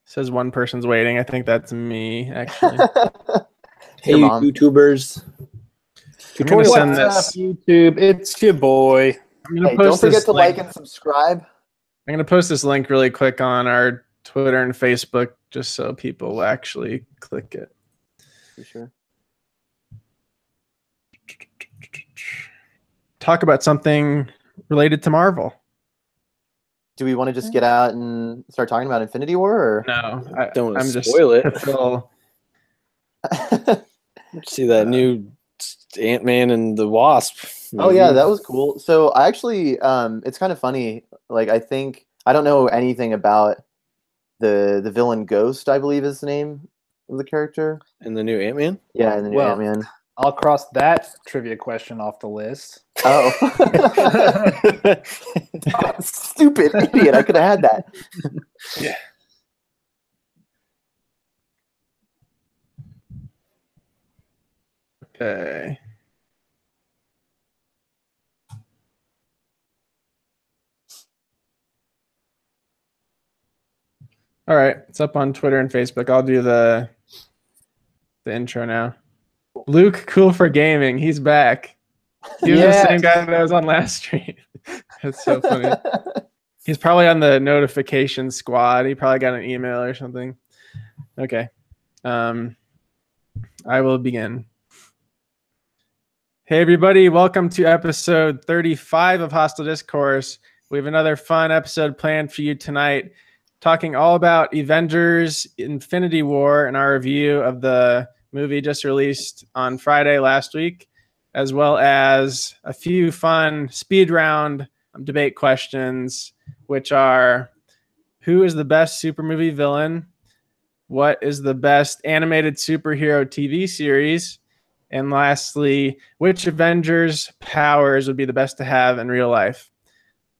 Says one person's waiting. I think that's me, actually. Hey, YouTubers. I'm gonna send What's this. up, YouTube? It's your boy. I'm gonna Hey, post don't forget this to link. like and subscribe. I'm gonna post this link really quick on our Twitter and Facebook, just so people will actually click it. For sure. Talk about something related to Marvel. Do we want to just get out and start talking about Infinity War? Or? No, Don't I'm spoil it. to fill. See that new Ant-Man and the Wasp movie. Oh yeah, that was cool. So I actually, it's kind of funny. Like I don't know anything about the villain Ghost, I believe is the name of the character. And the new Ant-Man? Yeah, and the new Ant-Man. I'll cross that trivia question off the list. Oh. Stupid idiot. I could have had that. Yeah. Okay. All right, it's up on Twitter and Facebook. I'll do the intro now. Luke, cool for gaming. He's back. He was the same guy that was on last stream. That's so funny. He's probably on the notification squad. He probably got an email or something. Okay. I will begin. Hey, everybody. Welcome to episode 35 of Hostel Discourse. We have another fun episode planned for you tonight, talking all about Avengers Infinity War and our review of the movie just released on Friday last week, as well as a few fun speed round debate questions, which are: who is the best super movie villain? What is the best animated superhero TV series? And lastly, which Avengers powers would be the best to have in real life?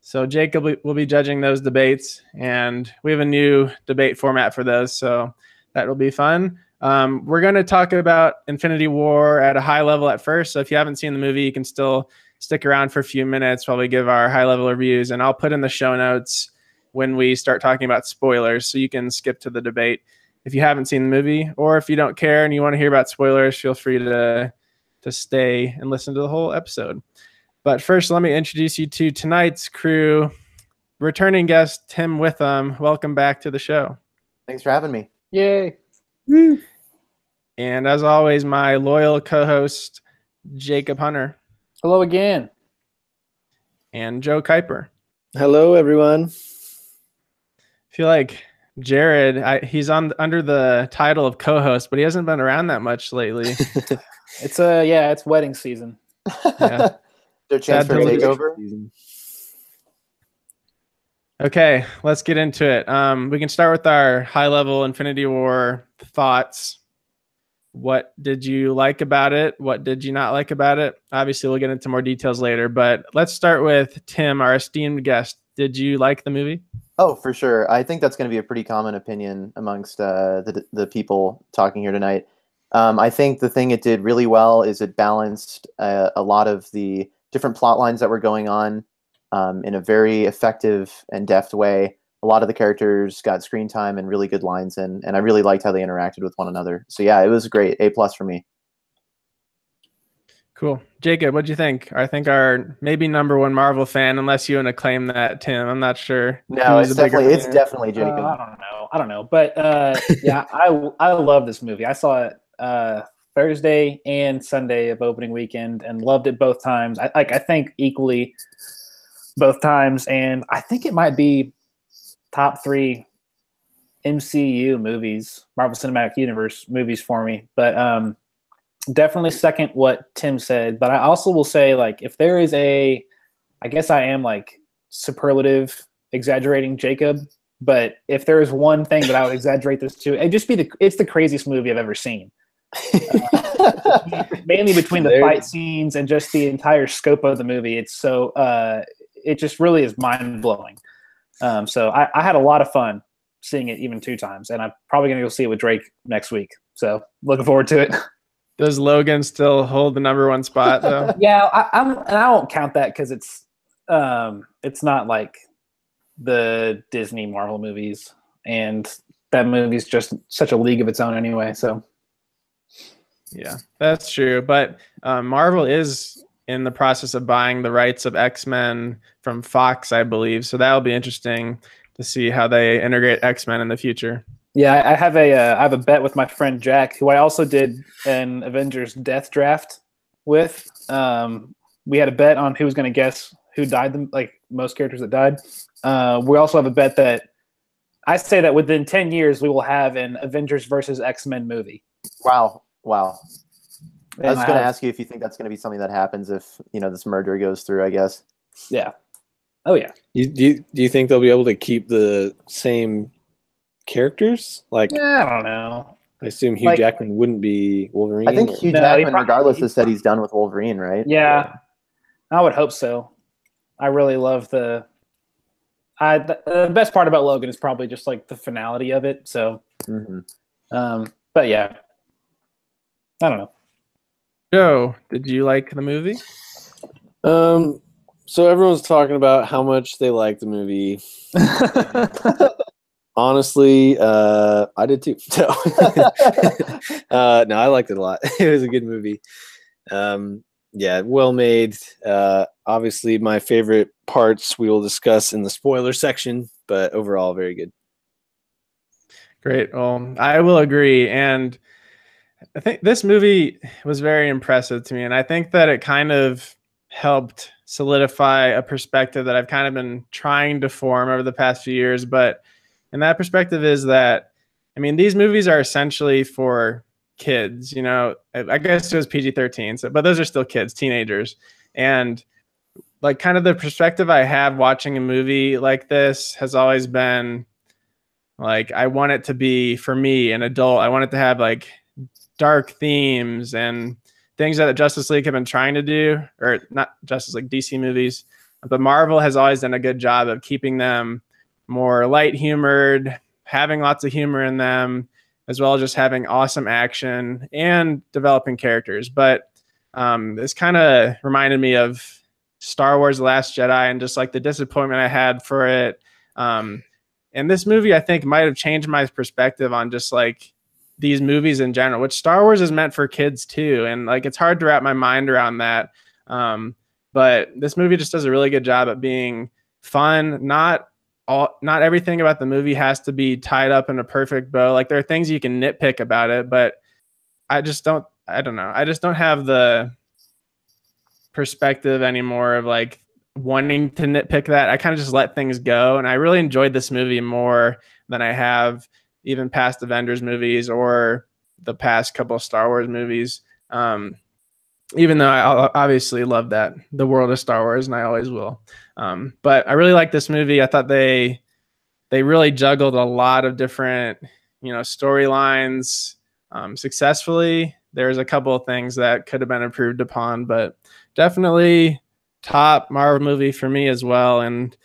So Jacob will be judging those debates, and we have a new debate format for those, so that will be fun. We're going to talk about Infinity War at a high level at first, so if you haven't seen the movie, you can still stick around for a few minutes while we give our high-level reviews, and I'll put in the show notes when we start talking about spoilers, so you can skip to the debate if you haven't seen the movie, or if you don't care and you want to hear about spoilers, feel free to stay and listen to the whole episode. But first, let me introduce you to tonight's crew. Returning guest, Tim Witham. Welcome back to the show. Thanks for having me. Yay. Woo. And as always, my loyal co-host, Jacob Hunter. Hello again. And Joe Kuiper. Hello, everyone. I feel like Jared, he's under the title of co-host, but he hasn't been around that much lately. It's wedding season. Yeah. Their chance for a takeover. Okay, let's get into it. We can start with our high-level Infinity War thoughts. What did you like about it? What did you not like about it? Obviously, we'll get into more details later, but let's start with Tim, our esteemed guest. Did you like the movie? Oh, for sure. I think that's going to be a pretty common opinion amongst the people talking here tonight. I think the thing it did really well is it balanced a lot of the different plot lines that were going on in a very effective and deft way. A lot of the characters got screen time and really good lines, and I really liked how they interacted with one another. So yeah, it was great. A+ for me. Cool. Jacob, what'd you think? I think our maybe #1 Marvel fan, unless you want to claim that, Tim. I'm not sure. No, it's definitely Jacob. I don't know. But yeah, I love this movie. I saw it Thursday and Sunday of opening weekend and loved it both times. I think equally both times, and I think it might be top 3 MCU movies, Marvel Cinematic Universe movies for me. But definitely second what Tim said. But I also will say, like, if there is I guess I am like superlative exaggerating Jacob, but if there is one thing that I would exaggerate this to, it's the craziest movie I've ever seen. Mainly between the fight scenes and just the entire scope of the movie. It's so it just really is mind blowing. So I had a lot of fun seeing it even 2 times, and I'm probably gonna go see it with Drake next week. So looking forward to it. Does Logan still hold the #1 spot though? Yeah, I won't count that because it's not like the Disney Marvel movies, and that movie's just such a league of its own anyway. So yeah, that's true. But Marvel is in the process of buying the rights of X-Men from Fox, I believe. So that'll be interesting to see how they integrate X-Men in the future. yeah, I have a bet with my friend Jack, who I also did an Avengers death draft with. We had a bet on who was going to guess who died, like most characters that died. We also have a bet that I say that within 10 years we will have an Avengers versus X-Men movie. Wow. And I was going to ask you if you think that's going to be something that happens if, this merger goes through, I guess. Yeah. Oh, yeah. Do you think they'll be able to keep the same characters? Like, yeah, I don't know. I assume Hugh Jackman wouldn't be Wolverine. I think Hugh Jackman, regardless, has said he's done with Wolverine, right? Yeah, I would hope so. I really love the best part about Logan is probably just like the finality of it. So, but yeah, I don't know. Joe, did you like the movie? So everyone's talking about how much they like the movie. Honestly, I did too. No, I liked it a lot. It was a good movie. Yeah, well made. Obviously, my favorite parts we will discuss in the spoiler section, but overall, very good. Great. Well, I will agree. And I think this movie was very impressive to me. And I think that it kind of helped solidify a perspective that I've kind of been trying to form over the past few years. But and that perspective is that, I mean, these movies are essentially for kids, I guess it was PG-13, but those are still kids, teenagers. And like kind of the perspective I have watching a movie like this has always been like, I want it to be, for me, an adult. I want it to have like dark themes and things that Justice League have been trying to do, or not Justice League, DC movies. But Marvel has always done a good job of keeping them more light humored, having lots of humor in them, as well as just having awesome action and developing characters. But this kind of reminded me of Star Wars: The Last Jedi and just like the disappointment I had for it. And this movie, I think, might have changed my perspective on just like these movies in general, which Star Wars is meant for kids too. And like, it's hard to wrap my mind around that. But this movie just does a really good job at being fun. Not everything about the movie has to be tied up in a perfect bow. Like, there are things you can nitpick about it, but I don't know. I just don't have the perspective anymore of like wanting to nitpick that. I kind of just let things go. And I really enjoyed this movie more than I have even past Avengers movies or the past couple of Star Wars movies. Even though I obviously love the world of Star Wars, and I always will. But I really like this movie. I thought they really juggled a lot of different, storylines successfully. There's a couple of things that could have been improved upon, but definitely top Marvel movie for me as well. And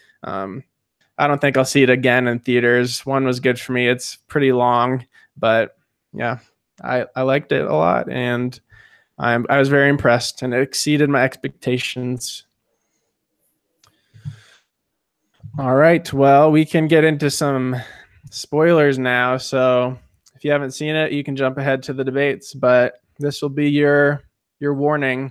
I don't think I'll see it again in theaters. One was good for me. It's pretty long, but yeah, I liked it a lot, and I was very impressed, and it exceeded my expectations. All right, well, we can get into some spoilers now. So if you haven't seen it, you can jump ahead to the debates, but this will be your warning.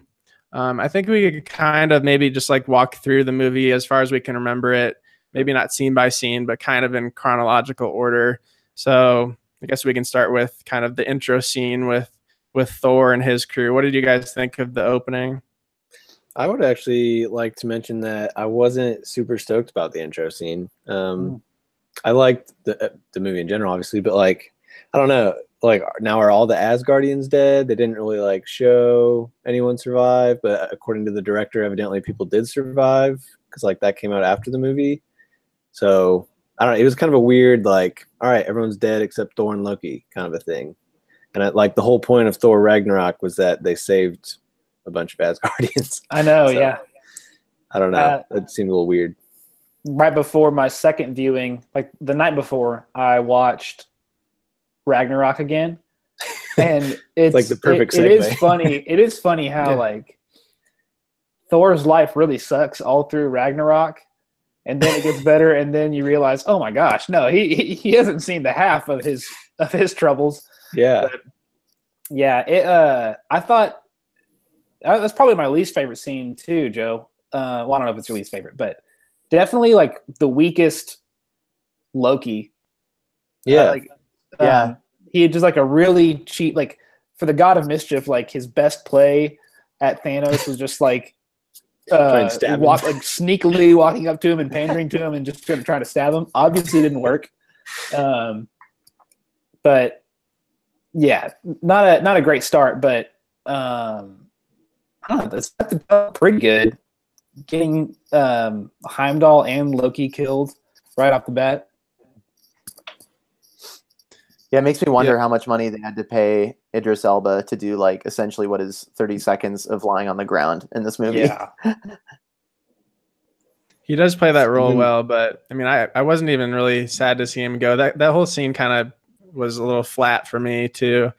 I think we could kind of maybe just like walk through the movie as far as we can remember it, maybe not scene by scene, but kind of in chronological order. So I guess we can start with kind of the intro scene with Thor and his crew. What did you guys think of the opening? I would actually like to mention that I wasn't super stoked about the intro scene. I liked the movie in general, obviously, but like, I don't know, like now are all the Asgardians dead? They didn't really like show anyone survive, but according to the director, evidently people did survive because like that came out after the movie. So I don't know. It was kind of a weird, like, all right, everyone's dead except Thor and Loki kind of a thing. And like the whole point of Thor Ragnarok was that they saved a bunch of Asgardians. I know, so, yeah. I don't know. It seemed a little weird. Right before my second viewing, like the night before, I watched Ragnarok again. And it's like the perfect segue. It is funny. It is funny how like Thor's life really sucks all through Ragnarok. and then it gets better, and then you realize, oh my gosh, no, he hasn't seen the half of his troubles. Yeah. But yeah, I thought that's probably my least favorite scene too, Joe. Well, I don't know if it's your least favorite, but definitely like the weakest Loki. Yeah. He had just like a really cheap, like for the God of Mischief, like his best play at Thanos was just like sneakily walking up to him and pandering to him and just trying to stab him. Obviously, it didn't work. But yeah, not a great start, but I don't know. That's pretty good. Getting Heimdall and Loki killed right off the bat. Yeah, it makes me wonder how much money they had to pay Idris Elba to do like essentially what is 30 seconds of lying on the ground in this movie. Yeah. He does play that role well, but I mean, I wasn't even really sad to see him go. That whole scene kind of was a little flat for me too.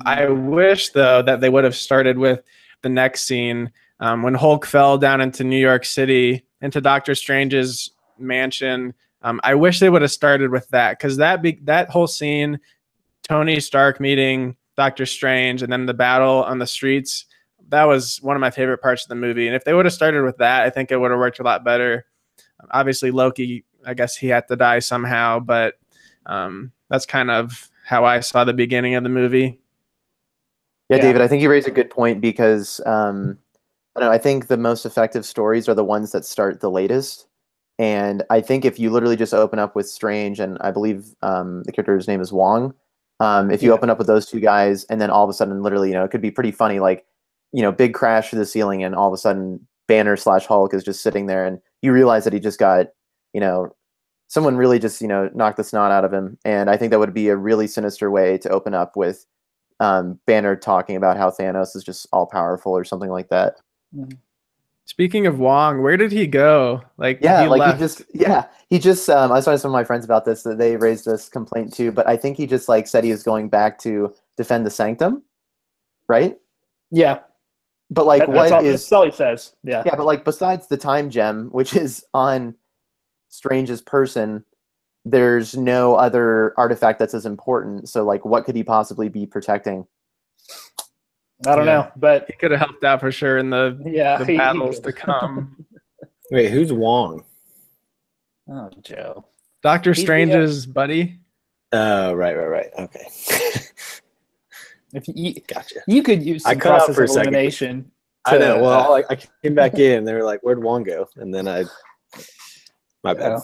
I wish though that they would have started with the next scene when Hulk fell down into New York City into Doctor Strange's mansion. I wish they would have started with that, because that whole scene, Tony Stark meeting Doctor Strange and then the battle on the streets, that was one of my favorite parts of the movie. And if they would have started with that, I think it would have worked a lot better. Obviously, Loki, I guess he had to die somehow, but that's kind of how I saw the beginning of the movie. Yeah, David, I think you raised a good point, because I think the most effective stories are the ones that start the latest. And I think if you literally just open up with Strange, and I believe the character's name is Wong, if you open up with those two guys, and then all of a sudden, literally, it could be pretty funny, like, big crash to the ceiling, and all of a sudden Banner / Hulk is just sitting there, and you realize that he just got, someone really just, knocked the snot out of him. And I think that would be a really sinister way to open up with Banner talking about how Thanos is just all powerful or something like that. Speaking of Wong, where did he go? He just I was talking to some of my friends about this, that they raised this complaint too, but I think he just said he was going back to defend the Sanctum, right? Yeah. But that's all he says. Yeah. Yeah, but besides the time gem, which is on Strange's person, there's no other artifact that's as important. So what could he possibly be protecting? I don't know, but he could have helped out for sure in the battles to come. Wait, who's Wong? Oh, Joe. Doctor Strange's buddy. Oh, right. Okay. Gotcha. You could use some process of elimination. I know. Well, I came back in. They were like, "Where'd Wong go?" And then my bad.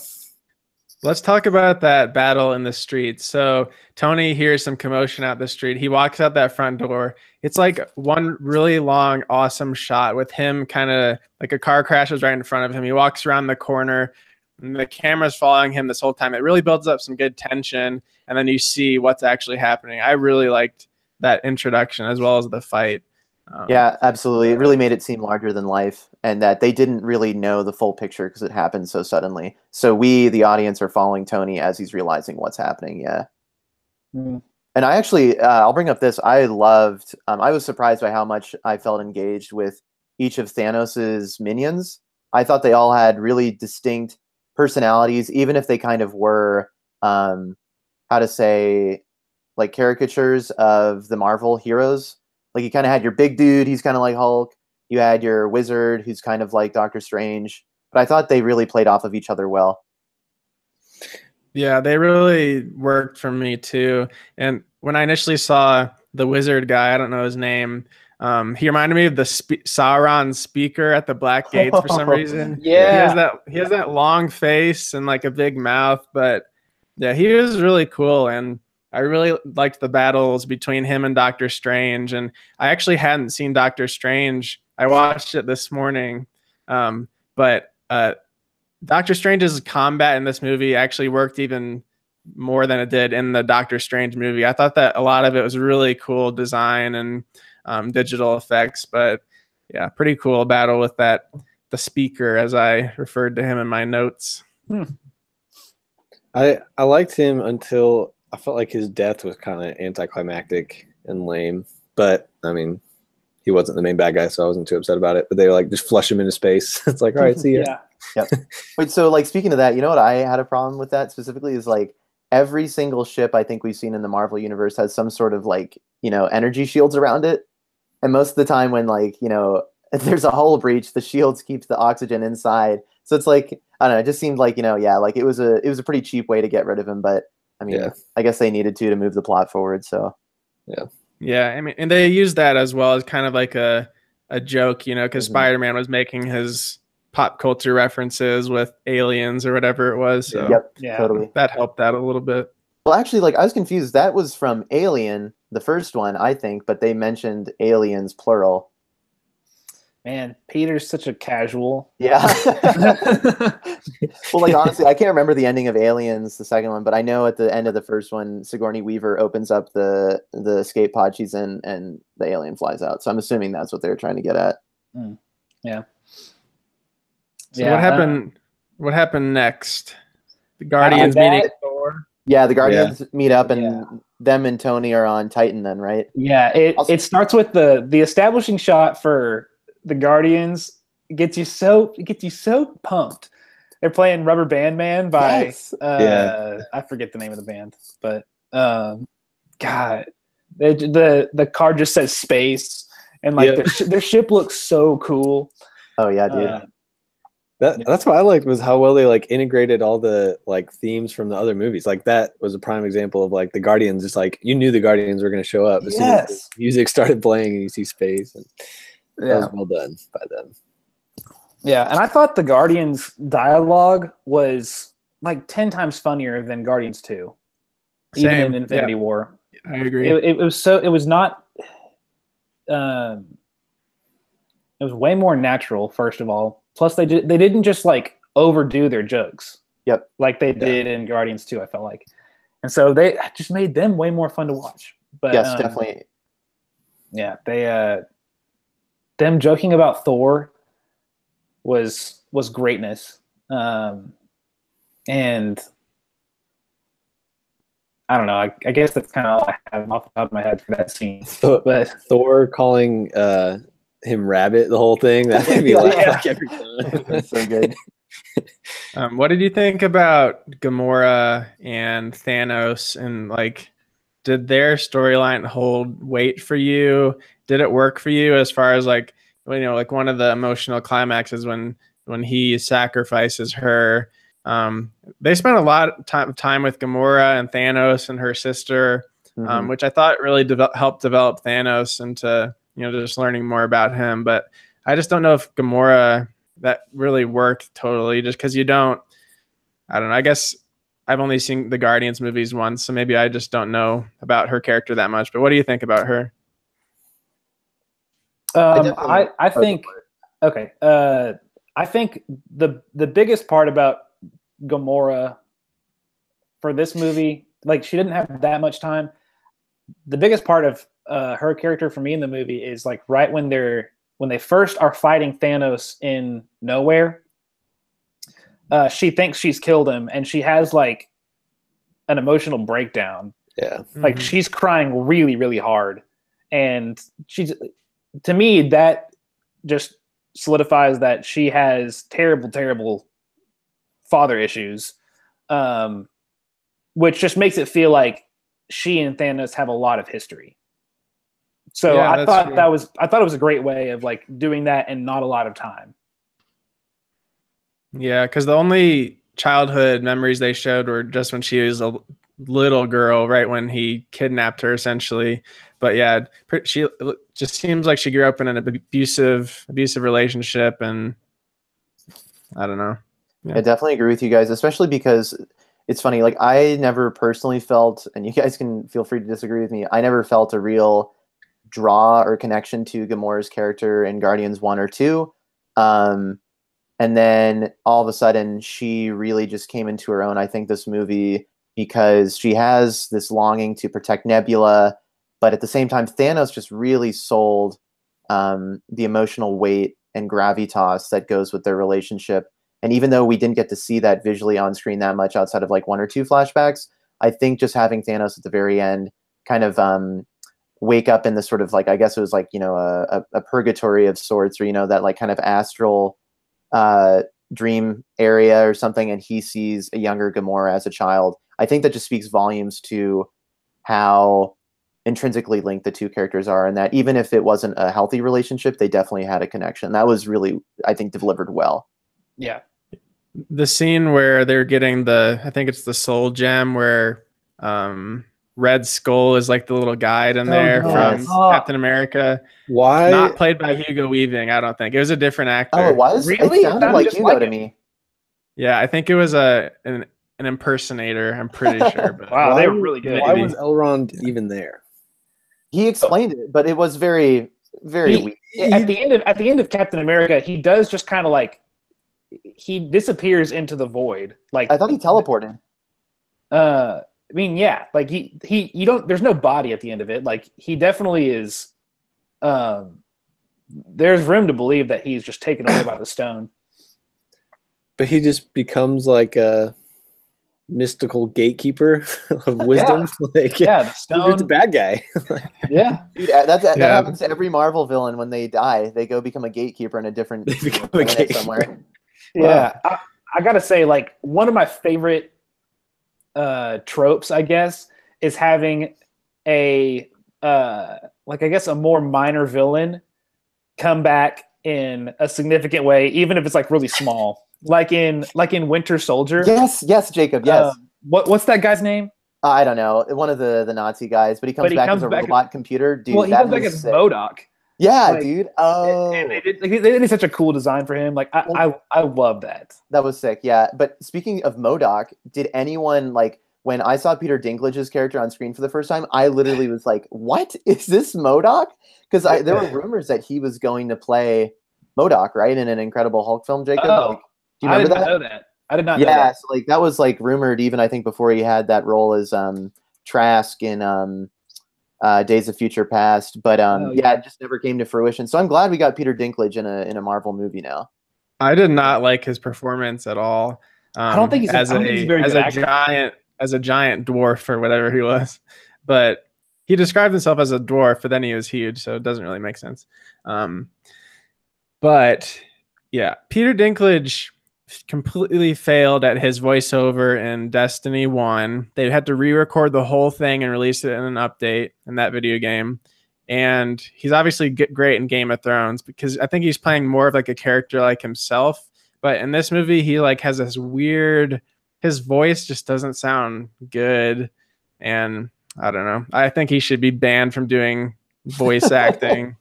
Let's talk about that battle in the street. So Tony hears some commotion out the street. He walks out that front door. It's like one really long, awesome shot with him kind of like a car crashes right in front of him. He walks around the corner and the camera's following him this whole time. It really builds up some good tension. And then you see what's actually happening. I really liked that introduction as well as the fight. Yeah, absolutely. It really made it seem larger than life, and that they didn't really know the full picture because it happened so suddenly. So we, the audience, are following Tony as he's realizing what's happening. Yeah. And I actually, I'll bring up this. I loved, I was surprised by how much I felt engaged with each of Thanos's minions. I thought they all had really distinct personalities, even if they kind of were, how to say, caricatures of the Marvel heroes. You kind of had your big dude, he's kind of like Hulk. You had your wizard, who's kind of like Doctor Strange. But I thought they really played off of each other well. Yeah, they really worked for me too. And when I initially saw the wizard guy, I don't know his name, he reminded me of the Sauron speaker at the Black Gates for some reason. Yeah. He has that long face and a big mouth. But yeah, he was really cool. And I really liked the battles between him and Doctor Strange. And I actually hadn't seen Doctor Strange. I watched it this morning. But Doctor Strange's combat in this movie actually worked even more than it did in the Doctor Strange movie. I thought that a lot of it was really cool design and digital effects. But yeah, pretty cool battle with the speaker, as I referred to him in my notes. I liked him until I felt like his death was kind of anticlimactic and lame, but I mean, he wasn't the main bad guy, so I wasn't too upset about it. But they like just flush him into space. It's like, all right, see ya. Yeah. Yep. Wait, so like speaking of that, you know what I had a problem with that specifically is like every single ship I think we've seen in the Marvel universe has some sort of like, energy shields around it. And most of the time when like, if there's a hull breach, the shields keeps the oxygen inside. So it's like, I don't know, it just seemed like, like it was a pretty cheap way to get rid of him, but I mean, I guess they needed to move the plot forward, so yeah. Yeah, I mean, and they used that as well as kind of like a joke, because Spider-Man was making his pop culture references with aliens or whatever it was. So yep, totally. That helped out a little bit. Well, actually, like I was confused. That was from Alien, the first one, I think, but they mentioned aliens plural. Man, Peter's such a casual. Yeah. Well, like honestly, I can't remember the ending of Aliens, the second one, but I know at the end of the first one, Sigourney Weaver opens up the escape pod she's in, and the alien flies out. So I'm assuming that's what they were trying to get at. Yeah. So what happened next? The Guardians meeting Thor. Yeah, the Guardians meet up, and them and Tony are on Titan then, right? Yeah, it starts with the establishing shot for the Guardians. It gets you so pumped. They're playing Rubber Band Man by I forget the name of the band, but God, the card just says space, and like their ship looks so cool. Oh yeah, dude. That's what I liked was how well they like integrated all the like themes from the other movies. Like that was a prime example of like the Guardians. Just like you knew the Guardians were going to show up as soon as the music started playing and you see space. And that was well done by them. Yeah, and I thought the Guardians dialogue was like 10 times funnier than Guardians 2, even in Infinity War. I agree. It was not. It was way more natural. First of all, plus they didn't just like overdo their jokes. Yep, like they did in Guardians 2. I felt like, and so they just made them way more fun to watch. But yes, definitely. Yeah, they them joking about Thor was greatness, and I don't know. I guess that's kind of all I have off the top of my head for that scene. But Thor calling him Rabbit, the whole thing, that made me laugh like every time. That's so good. What did you think about Gamora and Thanos, and like, did their storyline hold weight for you? Did it work for you as far as like, like one of the emotional climaxes when he sacrifices her? They spent a lot of time with Gamora and Thanos and her sister, which I thought really helped develop Thanos into, just learning more about him. But I just don't know if Gamora, that really worked totally, just because I don't know. I guess I've only seen the Guardians movies once, so maybe I just don't know about her character that much. But what do you think about her? I think I think the biggest part about Gamora for this movie, like she didn't have that much time. The biggest part of her character for me in the movie is like right when they first are fighting Thanos in nowhere. She thinks she's killed him, and she has like an emotional breakdown. Yeah, like she's crying really, really hard, and to me that just solidifies that she has terrible, terrible father issues, which just makes it feel like she and Thanos have a lot of history. So I thought it was a great way of like doing that and not a lot of time. Yeah, because the only childhood memories they showed were just when she was a little girl, right when he kidnapped her, essentially. But yeah, she just seems like she grew up in an abusive relationship, and I don't know. Yeah. I definitely agree with you guys, especially because it's funny. Like I never personally felt, and you guys can feel free to disagree with me, I never felt a real draw or connection to Gamora's character in Guardians 1 or 2. And then all of a sudden she really just came into her own, I think, this movie, because she has this longing to protect Nebula, but at the same time, Thanos just really sold the emotional weight and gravitas that goes with their relationship. And even though we didn't get to see that visually on screen that much outside of like 1 or 2 flashbacks, I think just having Thanos at the very end kind of wake up in this sort of like, I guess it was like, you know, a purgatory of sorts, or, you know, that like kind of astral dream area or something, and he sees a younger Gamora as a child. I think that just speaks volumes to how intrinsically linked the two characters are, and that even if it wasn't a healthy relationship, they definitely had a connection. That was really, I think, delivered well. Yeah. The scene where they're getting I think it's the soul gem, where Red Skull is like the little guide in there from Captain America. Why? Not played by Hugo Weaving, I don't think. It was a different actor. Oh, it was? Really? It sounded like Hugo to me. Yeah, I think it was an impersonator, I'm pretty sure. But Wow, they were really good. Why was Elrond even there? He explained it, but it was very, very weak. At the end of Captain America, he does just kind of like he disappears into the void. Like I thought he teleported. I mean, yeah, like he you don't. There's no body at the end of it. Like he definitely is. There's room to believe that he's just taken away by the stone. But he just becomes like a mystical gatekeeper of wisdom. The stone. He's a bad guy. Yeah. Dude, that happens to every Marvel villain when they die. They go become a gatekeeper in a different planet somewhere. Yeah. Wow. I gotta say, like, one of my favorite tropes, I guess, is having a a more minor villain come back in a significant way, even if it's like really small. Like in Winter Soldier. Yes, Jacob. Yes. What's that guy's name? I don't know. One of the Nazi guys, but he comes back as a robot computer. Dude, well, he comes back as MODOK. Yeah, like, dude. Oh, and they did such a cool design for him. Like I love that. That was sick. Yeah, but speaking of MODOK, did anyone like when I saw Peter Dinklage's character on screen for the first time? I literally was like, "What is this MODOK?" Because there were rumors that he was going to play MODOK, right, in an Incredible Hulk film. Jacob, like, do you remember that? I did not know that. I did not know that. Yeah, so like that was like rumored even I think before he had that role as Trask in Days of Future Past, but it just never came to fruition. So I'm glad we got Peter Dinklage in a Marvel movie now. I did not like his performance at all. I don't think he's a giant dwarf or whatever he was, but he described himself as a dwarf, but then he was huge, so it doesn't really make sense. But yeah, Peter Dinklage completely failed at his voiceover in Destiny 1. They had to re-record the whole thing and release it in an update in that video game. And he's obviously great in Game of Thrones because I think he's playing more of like a character like himself. But in this movie, he like has this weird, his voice just doesn't sound good. And I don't know. I think he should be banned from doing voice acting.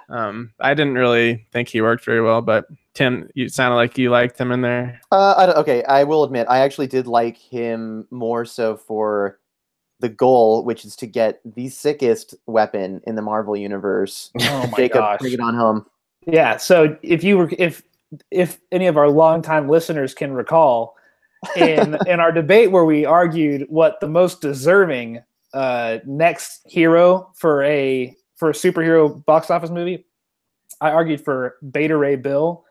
I didn't really think he worked very well, but Tim, you sounded like you liked him in there. Okay, I will admit, I actually did like him more so for the goal, which is to get the sickest weapon in the Marvel universe. Oh my Jacob, gosh. bring it on home. Yeah, so if any of our longtime listeners can recall, in our debate where we argued what the most deserving next hero for a superhero box office movie, I argued for Beta Ray Bill.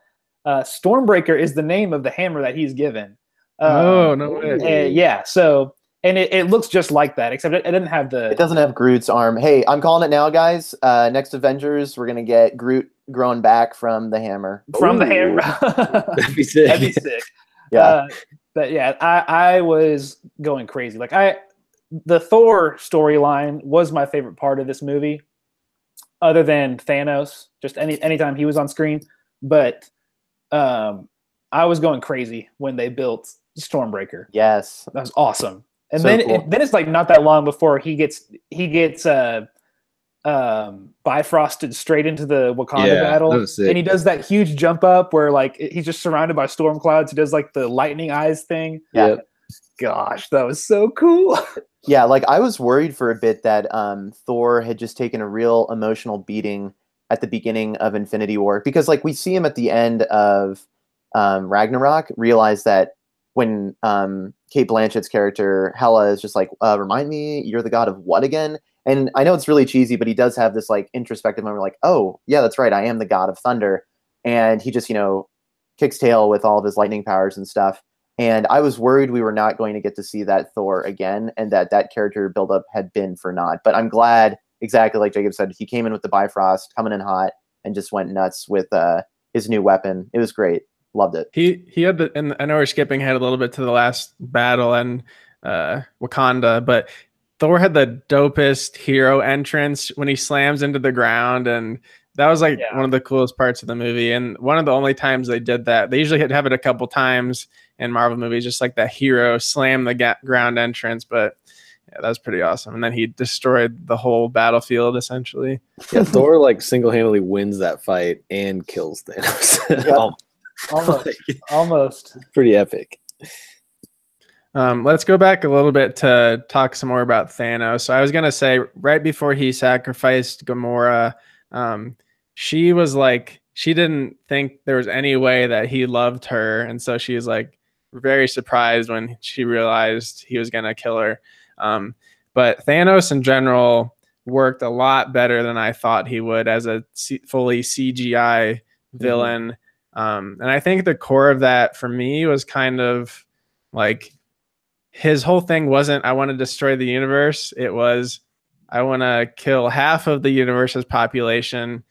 Stormbreaker is the name of the hammer that he's given. Oh, no way. Yeah, so and it looks just like that, except it doesn't have the. It doesn't have Groot's arm. Hey, I'm calling it now, guys. Next Avengers, we're gonna get Groot grown back from the hammer. From the hammer. That'd be sick. That'd be sick. Yeah. But yeah, I was going crazy. Like the Thor storyline was my favorite part of this movie, other than Thanos. Just anytime he was on screen, but I was going crazy when they built Stormbreaker. Yes, that was awesome. And so then cool. then it's like not that long before he gets bifrosted straight into the Wakanda battle, and he does that huge jump up where like he's just surrounded by storm clouds. He does like the lightning eyes thing. Yeah, gosh, that was so cool. Yeah, like I was worried for a bit that Thor had just taken a real emotional beating at the beginning of Infinity War, because like we see him at the end of Ragnarok realize that when Kate Blanchett's character Hela is just like, remind me, you're the god of what again? And I know it's really cheesy, but he does have this like introspective moment, like, oh yeah, that's right, I am the god of thunder. And he just, kicks tail with all of his lightning powers and stuff. And I was worried we were not going to get to see that Thor again, and that character buildup had been for naught. But I'm glad exactly like Jacob said, he came in with the Bifrost, coming in hot, and just went nuts with his new weapon. It was great. Loved it. He had and I know we're skipping ahead a little bit to the last battle and Wakanda, but Thor had the dopest hero entrance when he slams into the ground, and that was like one of the coolest parts of the movie, and one of the only times they did that. They usually have it a couple times in Marvel movies, just like that hero slam the ground entrance, but yeah, that was pretty awesome. And then he destroyed the whole battlefield essentially. Yeah, Thor like single-handedly wins that fight and kills Thanos. Almost. Pretty epic. Let's go back a little bit to talk some more about Thanos. So I was gonna say, right before he sacrificed Gamora, she was like, she didn't think there was any way that he loved her, and so she was like very surprised when she realized he was gonna kill her. But Thanos in general worked a lot better than I thought he would as a fully CGI villain. And I think the core of that for me was kind of like, his whole thing wasn't, I want to destroy the universe. It was, I want to kill half of the universe's population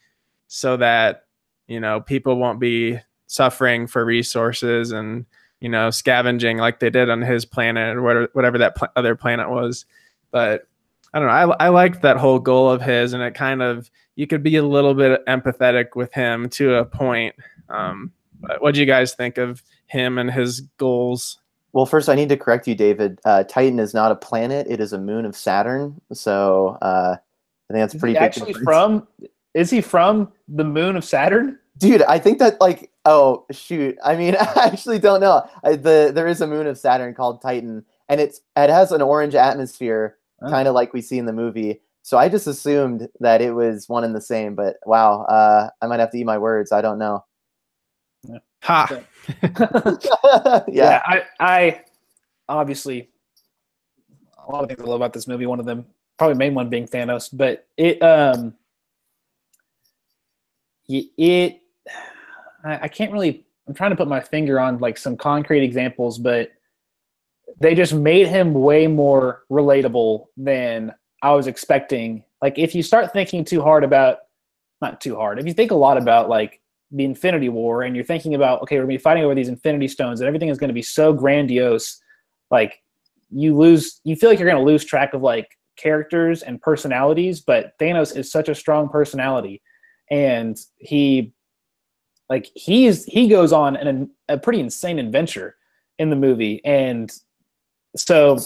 so that, you know, people won't be suffering for resources and, you know, scavenging like they did on his planet or whatever that other planet was. But I don't know. I liked that whole goal of his, and it kind of, you could be a little bit empathetic with him to a point. But what do you guys think of him and his goals? Well, first I need to correct you, David. Titan is not a planet; it is a moon of Saturn. So I think that's pretty big. Actually, is he from the moon of Saturn? Dude, I think that, like, oh shoot, I mean, I actually don't know. There is a moon of Saturn called Titan, and it has an orange atmosphere, kind of like we see in the movie. So I just assumed that it was one and the same. But wow, I might have to eat my words. I don't know. Ha. Yeah, I obviously, a lot of things I love about this movie. One of them, probably main one, being Thanos. But I can't really, I'm trying to put my finger on like some concrete examples, but they just made him way more relatable than I was expecting. Like, if you start thinking too hard about, not too hard, if you think a lot about like the Infinity War, and you're thinking about, okay, we're going to be fighting over these Infinity Stones and everything is going to be so grandiose, like you feel like you're going to lose track of like characters and personalities. But Thanos is such a strong personality, and he goes on a pretty insane adventure in the movie. And so,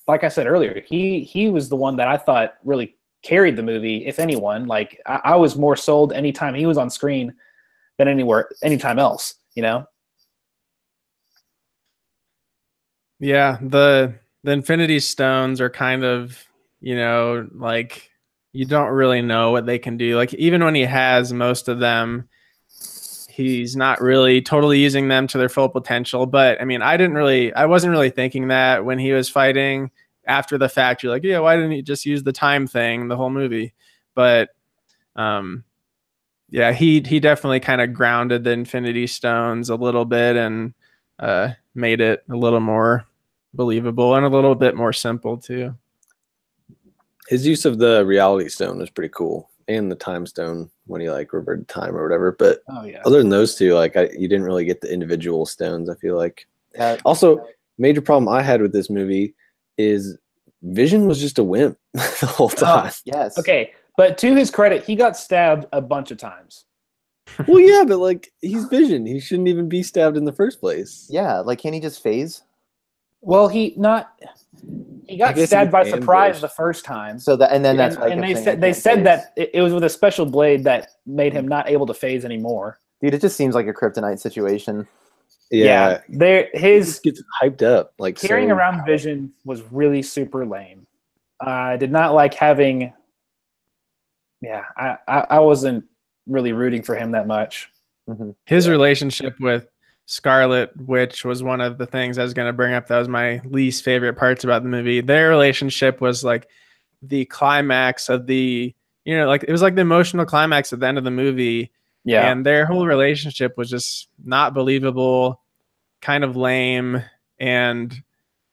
like I said earlier, he was the one that I thought really carried the movie, if anyone. Like, I was more sold anytime he was on screen than anytime else, you know? Yeah, the Infinity Stones are kind of, you know, like, you don't really know what they can do. Like, even when he has most of them, he's not really totally using them to their full potential. But I mean, I wasn't really thinking that when he was fighting. After the fact, you're like, yeah, why didn't he just use the time thing the whole movie? But yeah, he definitely kind of grounded the Infinity Stones a little bit and made it a little more believable and a little bit more simple too. His use of the Reality Stone was pretty cool, and the Time Stone when he like reverted time or whatever. But other than those two, like you didn't really get the individual stones, I feel like. Also, major problem I had with this movie is Vision was just a wimp the whole time. Yes. Okay, but to his credit, he got stabbed a bunch of times. Well, yeah, but like, he's Vision. He shouldn't even be stabbed in the first place. Yeah, like, can he just phase? Well, he got stabbed by surprise the first time. So that, and then that's and they said that it was with a special blade that made him not able to phase anymore. Dude, it just seems like a kryptonite situation. Yeah, his gets hyped up. Like, carrying around Vision was really super lame. I did not like having. Yeah, I wasn't really rooting for him that much. Mm-hmm. His relationship with Scarlet Witch was one of the things I was going to bring up. That was my least favorite parts about the movie. Their relationship was like the climax of the, you know, like it was like the emotional climax at the end of the movie. Yeah. And their whole relationship was just not believable, kind of lame. And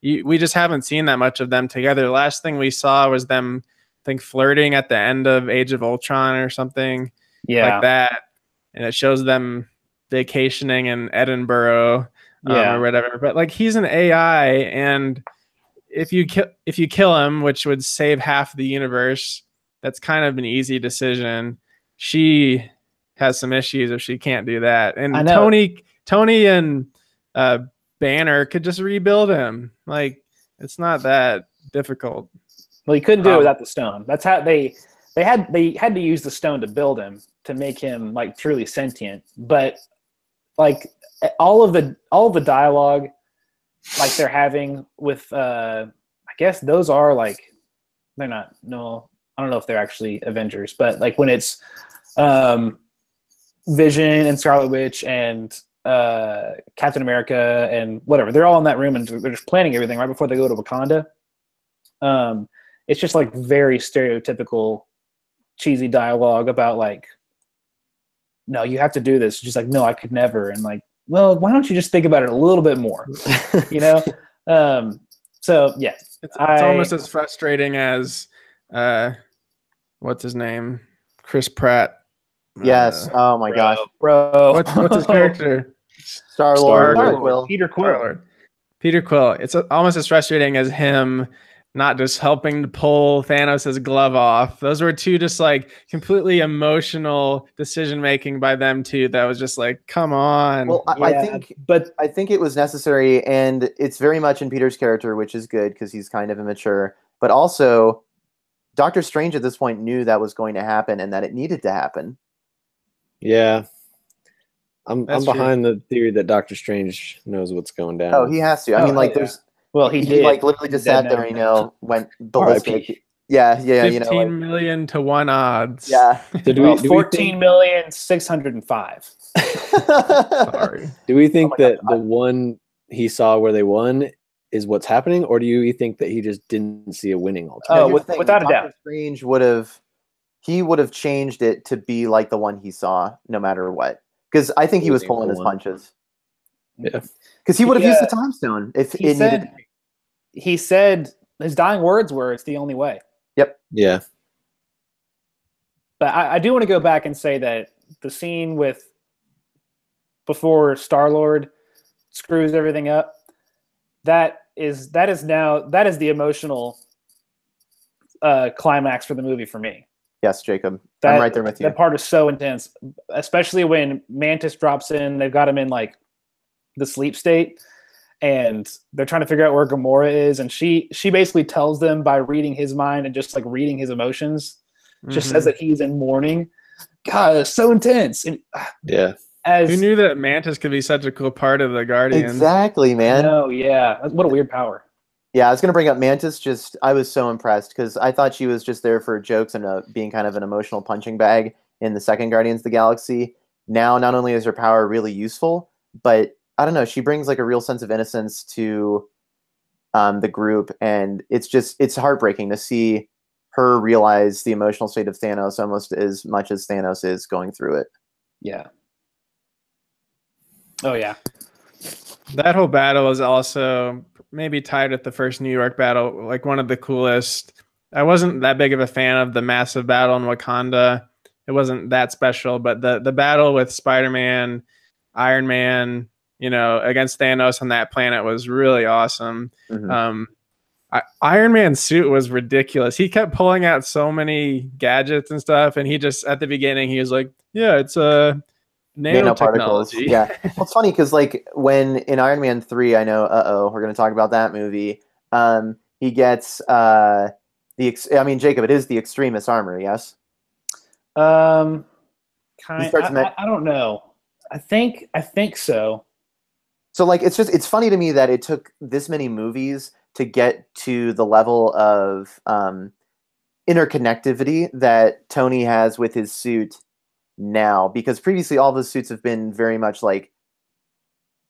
we just haven't seen that much of them together. The last thing we saw was them think flirting at the end of Age of Ultron or something like that, and it shows them vacationing in Edinburgh or whatever. But like he's an AI, and if you kill him, which would save half the universe, that's kind of an easy decision. She has some issues if she can't do that. And Tony and Banner could just rebuild him. Like it's not that difficult. Well, he couldn't do it without the stone. That's how they had to use the stone to build him, to make him like truly sentient. But like all of the dialogue like they're having with I guess those are like, they're not, no, I don't know if they're actually Avengers, but like when it's Vision and Scarlet Witch and Captain America and whatever, they're all in that room and they're just planning everything right before they go to Wakanda. It's just like very stereotypical cheesy dialogue about like, no, you have to do this. She's like, no, I could never. And like, well, why don't you just think about it a little bit more, you know? So yeah, it's almost as frustrating as what's his name, Chris Pratt. Yes. Oh my gosh, bro. What's his character? Star-Lord. Peter Quill. Peter Quill. It's almost as frustrating as him not just helping to pull Thanos' glove off. Those were two just like completely emotional decision making by them two. That was just like, come on. Well, I think it was necessary, and it's very much in Peter's character, which is good because he's kind of immature. But also, Doctor Strange at this point knew that was going to happen and that it needed to happen. Yeah. I'm behind the theory that Doctor Strange knows what's going down. Oh, he has to. I mean, like, there's. Well, he did. Like literally just sat there, went ballistic. Yeah, 15 million to 1 odds. Yeah. 14,605,000. Sorry. Do we think that the one he saw where they won is what's happening, or do you think that he just didn't see a winning alternative? Without a doubt. Strange would have changed it to be like the one he saw, no matter what. Because I think he was pulling his punches. Yeah. Because he would have used the time stone if it needed. He said his dying words were, "It's the only way." Yep. Yeah. But I do want to go back and say that the scene before Star-Lord screws everything up, that is the emotional climax for the movie for me. Yes, Jacob. I'm right there with you. That part is so intense, especially when Mantis drops in. They've got him in like the sleep state, and they're trying to figure out where Gamora is, and she basically tells them by reading his mind and just like reading his emotions, just says that he's in mourning. God, it's so intense. And, yeah. Who knew that Mantis could be such a cool part of the Guardians? Exactly, man. Oh yeah, what a weird power. Yeah, I was going to bring up Mantis. I was so impressed because I thought she was just there for jokes and being kind of an emotional punching bag in the second Guardians of the Galaxy. Now, not only is her power really useful, but I don't know, she brings like a real sense of innocence to the group, and it's heartbreaking to see her realize the emotional state of Thanos almost as much as Thanos is going through it. Yeah. Oh yeah. That whole battle is also maybe tied with the first New York battle, like one of the coolest. I wasn't that big of a fan of the massive battle in Wakanda. It wasn't that special, but the battle with Spider-Man, Iron Man, against Thanos on that planet was really awesome. Mm-hmm. Iron Man's suit was ridiculous. He kept pulling out so many gadgets and stuff, and he just, at the beginning, he was like, yeah, it's a nanotechnology. Yeah. Well, it's funny because like when in Iron Man 3, I know, we're going to talk about that movie. He gets Jacob, it is the Extremis armor, yes? I don't know. I think so. So like it's funny to me that it took this many movies to get to the level of interconnectivity that Tony has with his suit now, because previously all the suits have been very much like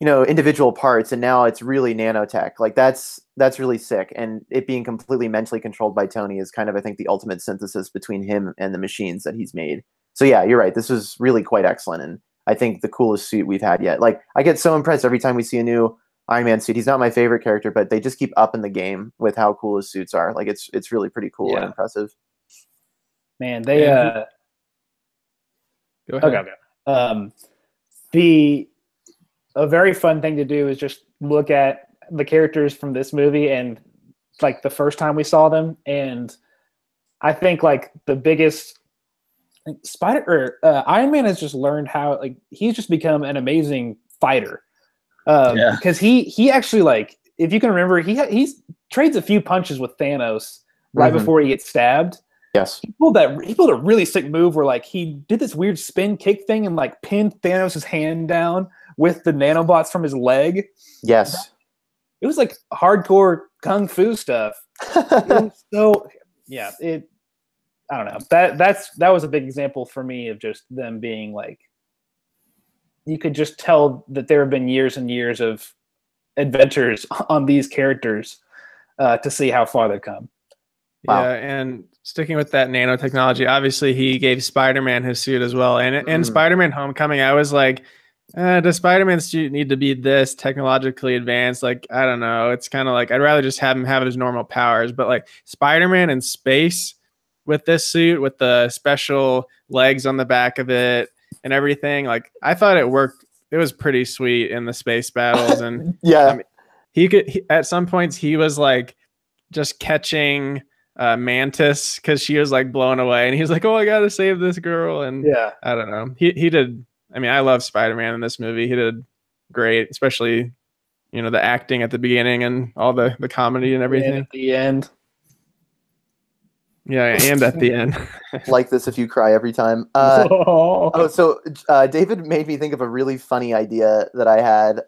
individual parts, and now it's really nanotech. Like that's really sick, and it being completely mentally controlled by Tony is kind of, I think, the ultimate synthesis between him and the machines that he's made. So yeah, you're right, this was really quite excellent, and I think the coolest suit we've had yet. Like, I get so impressed every time we see a new Iron Man suit. He's not my favorite character, but they just keep upping the game with how cool his suits are. Like, it's really pretty cool and impressive. Man, they Go ahead. okay. A very fun thing to do is just look at the characters from this movie and like the first time we saw them, and I think like the biggest Iron Man has just learned how like he's just become an amazing fighter. Because he actually like if you can remember he's trades a few punches with Thanos right before he gets stabbed. Yes. He pulled a really sick move where like he did this weird spin kick thing and like pinned Thanos' hand down with the nanobots from his leg. Yes. It was like hardcore kung fu stuff. So yeah, I don't know. That was a big example for me of just them being like, you could just tell that there have been years and years of adventures on these characters to see how far they've come. Wow. Yeah, and sticking with that nanotechnology, obviously he gave Spider-Man his suit as well. And in Spider-Man Homecoming, I was like, does Spider-Man's suit need to be this technologically advanced? Like, I don't know. It's kind of like, I'd rather just have him have his normal powers. But like Spider-Man in space with this suit, with the special legs on the back of it and everything, like I thought it worked. It was pretty sweet in the space battles. And yeah, I mean, at some points he was like just catching Mantis because she was like blown away, and he's like, "Oh, I gotta save this girl." And yeah, I don't know. He did. I mean, I love Spider-Man in this movie. He did great, especially the acting at the beginning and all the comedy and everything. And at the end. Yeah, and at the end. Like this if you cry every time. So David made me think of a really funny idea that I had.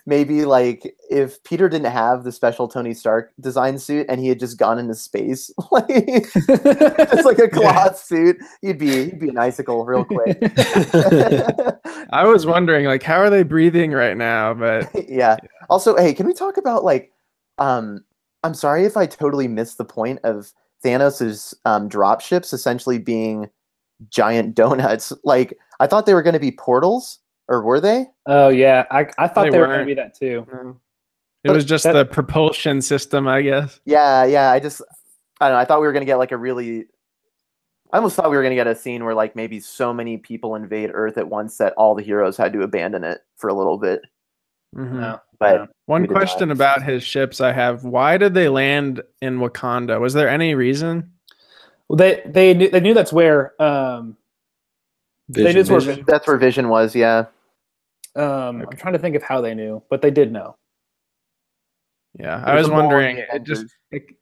Maybe like if Peter didn't have the special Tony Stark design suit and he had just gone into space, like just like a cloth suit, he'd be an icicle real quick. I was wondering, like, how are they breathing right now? But yeah. Also, hey, can we talk about like, I'm sorry if I totally missed the point of Thanos's drop ships essentially being giant donuts. Like, I thought they were going to be portals. Or were they? Oh yeah, I thought they were going to be that too. No. It was just the propulsion system, I guess. Yeah. I don't know. I thought we were going to get like I almost thought we were going to get a scene where like maybe so many people invade Earth at once that all the heroes had to abandon it for a little bit. No, but one question about his ships I have: why did they land in Wakanda? Was there any reason? Well, they knew that's where that's where Vision was. Yeah. I'm trying to think of how they knew, but they did know. Yeah, I was wondering.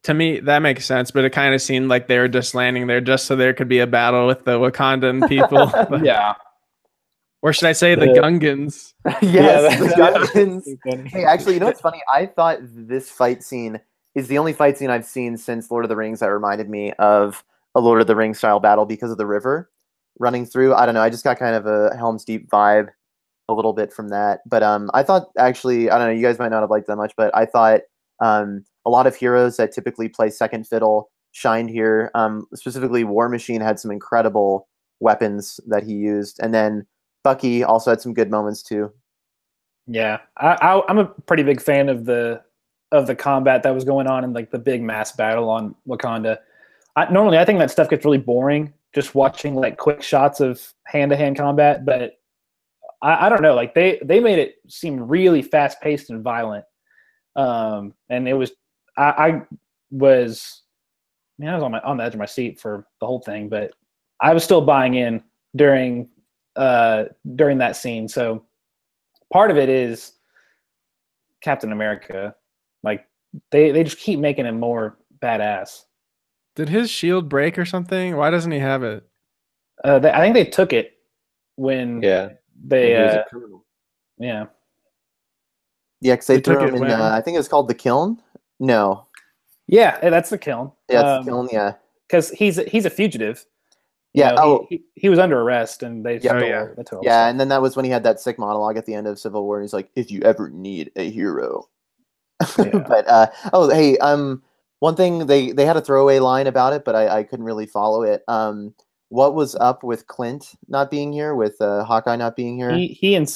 To me, that makes sense, but it kind of seemed like they were just landing there just so there could be a battle with the Wakandan people. Yeah. Or should I say the Gungans? Yes, the Gungans. Hey, actually, you know what's funny? I thought this fight scene is the only fight scene I've seen since Lord of the Rings that reminded me of a Lord of the Rings style battle because of the river running through. I don't know. I just got kind of a Helm's Deep vibe a little bit from that. But I thought actually, I don't know, you guys might not have liked that much, but I thought a lot of heroes that typically play second fiddle shined here. Specifically, War Machine had some incredible weapons that he used. And then Bucky also had some good moments too. Yeah, I'm a pretty big fan of the combat that was going on in like the big mass battle on Wakanda. Normally, I think that stuff gets really boring just watching like quick shots of hand-to-hand combat, but I don't know, like they made it seem really fast-paced and violent. And it was I was on the edge of my seat for the whole thing, but I was still buying in during that scene. So part of it is Captain America. Like they just keep making him more badass. Did his shield break or something? Why doesn't he have it? I think they took it when they yeah, because they threw him in. I think it's called the kiln. No. Yeah, that's the kiln. Yeah, it's the kiln. Yeah, because he's a fugitive. Yeah. He was under arrest, and they took and then that was when he had that sick monologue at the end of Civil War. He's like, "If you ever need a hero." Yeah. But hey, one thing they had a throwaway line about it, but I couldn't really follow it. What was up with Clint not being here, with Hawkeye not being here? He and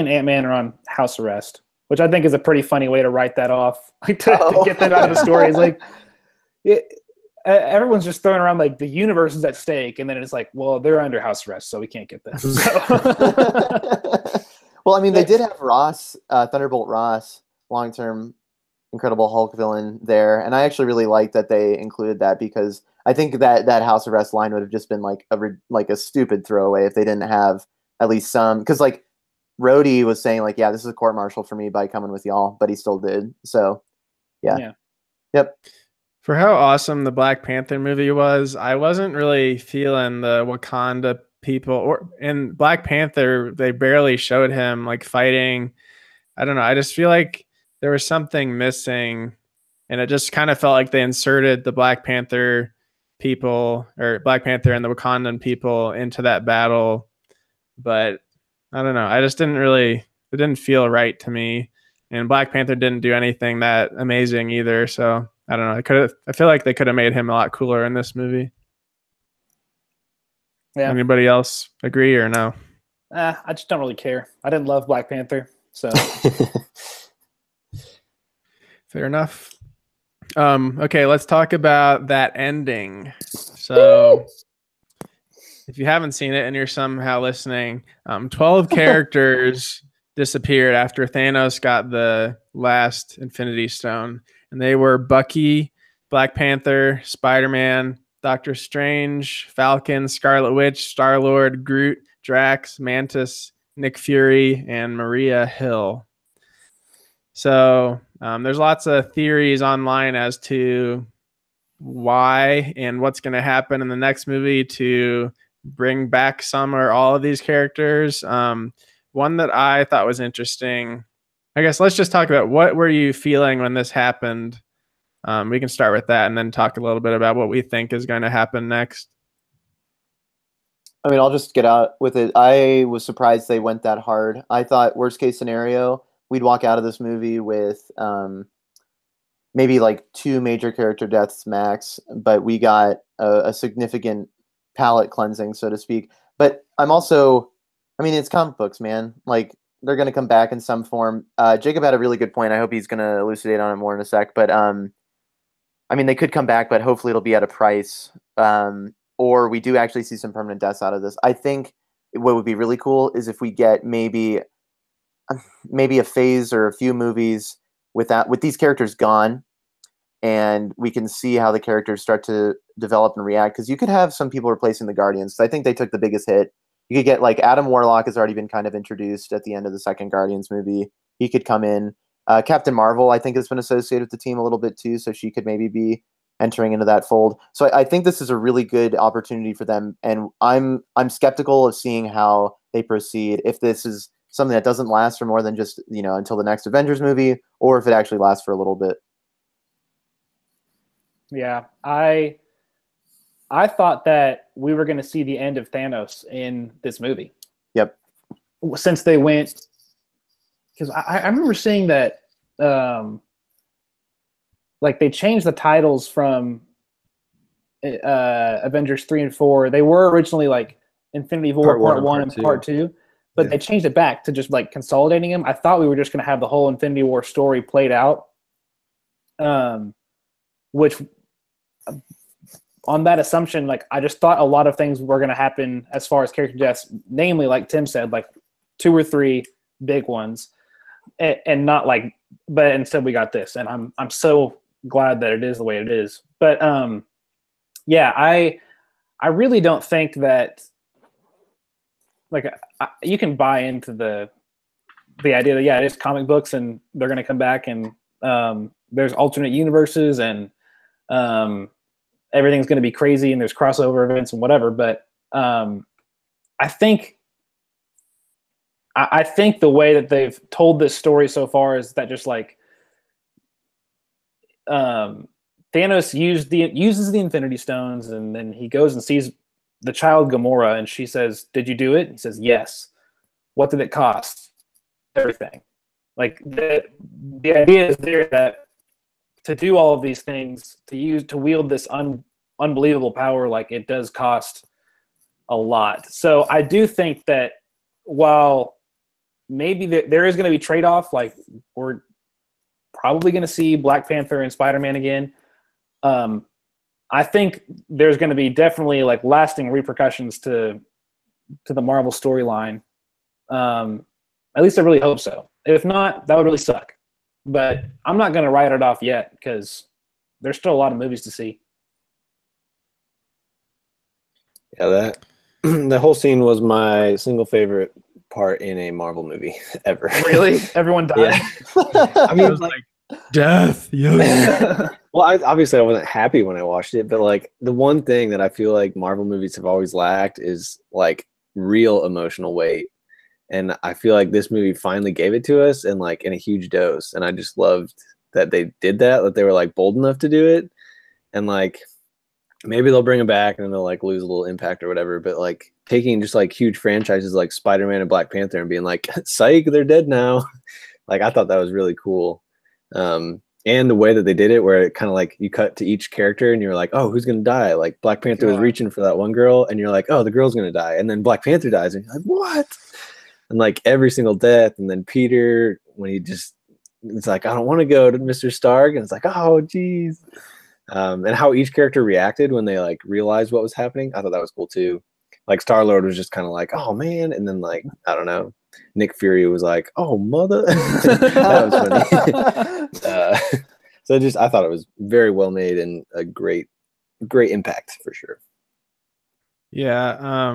Ant-Man are on house arrest, which I think is a pretty funny way to write that off, to get that out of the story. It's like, everyone's just throwing around like the universe is at stake, and then it's like, well, they're under house arrest, so we can't get them. So. Well, I mean, they did have Ross, Thunderbolt Ross, long-term Incredible Hulk villain there, and I actually really like that they included that, because I think that house arrest line would have just been like a stupid throwaway if they didn't have at least some, because like Rhodey was saying like, yeah, this is a court martial for me by coming with y'all, but he still did. So yeah. Yep. For how awesome the Black Panther movie was, I wasn't really feeling the Wakanda people, or in Black Panther they barely showed him like fighting. I don't know, I just feel like there was something missing, and it just kind of felt like they inserted the Black Panther people, or Black Panther and the Wakandan people, into that battle, but I don't know, I just didn't really, it didn't feel right to me, and Black Panther didn't do anything that amazing either, so I don't know, I feel like they could have made him a lot cooler in this movie. Yeah. Anybody else agree or no? I just don't really care. I didn't love Black Panther, so. Fair enough. Okay, let's talk about that ending. So if you haven't seen it and you're somehow listening, 12 characters disappeared after Thanos got the last Infinity Stone. And they were Bucky, Black Panther, Spider-Man, Doctor Strange, Falcon, Scarlet Witch, Star-Lord, Groot, Drax, Mantis, Nick Fury, and Maria Hill. So there's lots of theories online as to why and what's going to happen in the next movie to bring back some or all of these characters. One that I thought was interesting, I guess let's just talk about what were you feeling when this happened. We can start with that and then talk a little bit about what we think is going to happen next. I mean, I'll just get out with it. I was surprised they went that hard. I thought worst case scenario, we'd walk out of this movie with maybe like 2 major character deaths max, but we got a significant palate cleansing, so to speak. But I'm also, I mean, it's comic books, man. Like, they're going to come back in some form. Jacob had a really good point. I hope he's going to elucidate on it more in a sec. But I mean, they could come back, but hopefully it'll be at a price. Or we do actually see some permanent deaths out of this. I think what would be really cool is if we get maybe a phase or a few movies with these characters gone, and we can see how the characters start to develop and react. Because you could have some people replacing the Guardians. I think they took the biggest hit. You could get like Adam Warlock has already been kind of introduced at the end of the second Guardians movie. He could come in. Captain Marvel, I think, has been associated with the team a little bit too, so she could maybe be entering into that fold. So I think this is a really good opportunity for them, and I'm skeptical of seeing how they proceed if this is something that doesn't last for more than just, until the next Avengers movie, or if it actually lasts for a little bit. Yeah, I thought that we were going to see the end of Thanos in this movie. Yep. Since they went, because I remember seeing that, like they changed the titles from Avengers 3 and 4. They were originally like Infinity War Part 1 and Part 2, but they changed it back to just like consolidating them. I thought we were just going to have the whole Infinity War story played out, which on that assumption, like I just thought a lot of things were going to happen as far as character deaths, namely, like Tim said, like 2 or 3 big ones, and not like, but instead we got this, and I'm so glad that it is the way it is. But yeah, I really don't think that, like, you can buy into the idea that, yeah, it is comic books and they're going to come back, and there's alternate universes, and everything's going to be crazy, and there's crossover events and whatever. But I think the way that they've told this story so far is that just like Thanos uses the Infinity Stones, and then he goes and sees the child Gamora, and she says, "Did you do it?" He says, "Yes." "What did it cost?" "Everything." Like the idea is there that to do all of these things, to wield this unbelievable power, like it does cost a lot. So I do think that while maybe there is going to be trade-off, like we're probably going to see Black Panther and Spider-Man again, I think there's going to be definitely like lasting repercussions to the Marvel storyline. At least I really hope so. If not, that would really suck. But I'm not going to write it off yet because there's still a lot of movies to see. Yeah, that the whole scene was my single favorite part in a Marvel movie ever. Really? Everyone died? Yeah. I mean, like death. well, obviously I wasn't happy when I watched it, but like the one thing that I feel like Marvel movies have always lacked is like real emotional weight. And I feel like this movie finally gave it to us, and like in a huge dose. And I just loved that they did that they were like bold enough to do it. And like maybe they'll bring it back and they'll like lose a little impact or whatever. But like taking just like huge franchises like Spider-Man and Black Panther and being like, psych, they're dead now. Like I thought that was really cool. And the way that they did it, where it kind of like you cut to each character and you're like, oh, who's gonna die? Like Black Panther was reaching for that one girl, and you're like, oh, the girl's gonna die, and then Black Panther dies, and you're like, what? And like every single death, and then Peter when it's like, I don't want to go to Mr. Stark, and it's like, oh, geez. And how each character reacted when they like realized what was happening, I thought that was cool too. Like Star-Lord was just kind of like, oh man, and then like I don't know. Nick Fury was like, "Oh, mother!" That was funny. So I thought it was very well made and a great impact for sure. Yeah,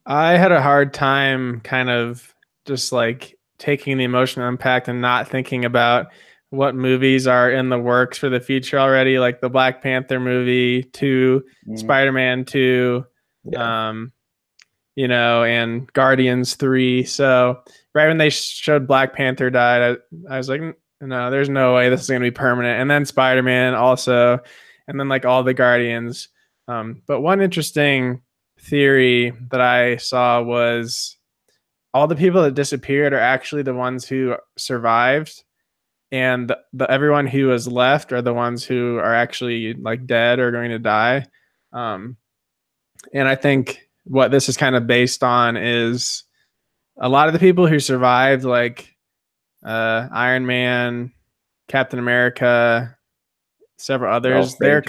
I had a hard time kind of just like taking the emotional impact and not thinking about what movies are in the works for the future already, like the Black Panther movie 2, Spider-Man 2. Yeah. And Guardians 3. So right when they showed Black Panther died, I was like, no, there's no way this is going to be permanent. And then Spider-Man also, and then like all the Guardians. But one interesting theory that I saw was all the people that disappeared are actually the ones who survived. And everyone who was left are the ones who are actually like dead or going to die. And I think what this is kind of based on is a lot of the people who survived, like Iron Man, Captain America, several others, their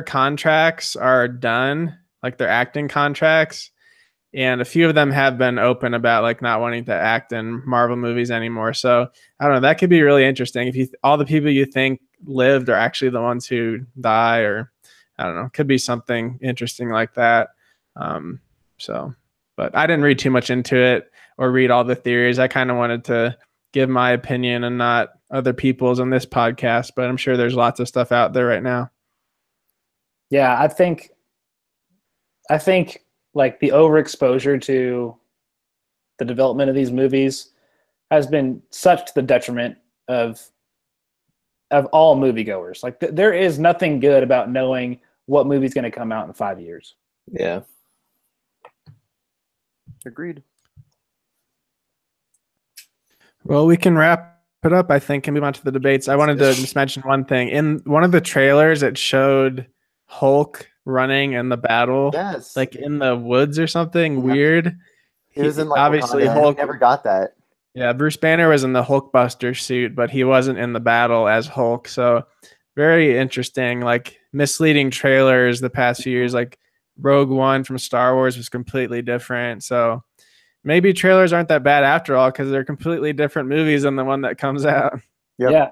contracts are done, like their acting contracts. And a few of them have been open about like not wanting to act in Marvel movies anymore. So I don't know, that could be really interesting. If all the people you think lived are actually the ones who die, or I don't know, could be something interesting like that. But I didn't read too much into it or read all the theories. I kind of wanted to give my opinion and not other people's on this podcast, but I'm sure there's lots of stuff out there right now. Yeah, I think like the overexposure to the development of these movies has been such to the detriment of all moviegoers. Like there is nothing good about knowing what movie's going to come out in 5 years. Yeah. Agreed. Well, we can wrap it up, I think, and move on to the debates. I wanted to just mention one thing. In one of the trailers, it showed Hulk running in the battle, like in the woods or something weird. He was in like obviously Wakanda. Hulk. I never got that. Yeah, Bruce Banner was in the Hulkbuster suit, but he wasn't in the battle as Hulk. So very interesting, like misleading trailers the past few years. Like Rogue One from Star Wars was completely different. So maybe trailers aren't that bad after all, because they're completely different movies than the one that comes out. Yep. Yeah.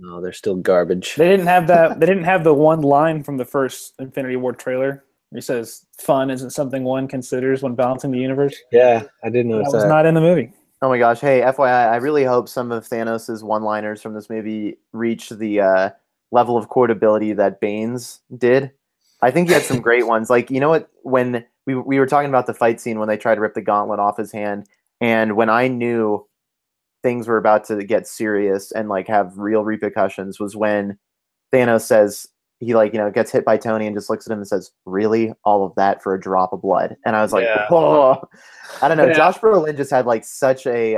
No, they're still garbage. They didn't have that. They didn't have the one line from the first Infinity War trailer where he says, "Fun isn't something one considers when balancing the universe." Yeah, I didn't notice that. That was not in the movie. Oh my gosh. Hey, FYI, I really hope some of Thanos' one-liners from this movie reach the level of quotability that Bane's did. I think he had some great ones. Like, you know what? When we were talking about the fight scene when they tried to rip the gauntlet off his hand, and when I knew things were about to get serious and like have real repercussions was when Thanos says he gets hit by Tony and just looks at him and says, "Really? All of that for a drop of blood?" And I was like, "Oh, I don't know." Yeah. Josh Brolin just had like such a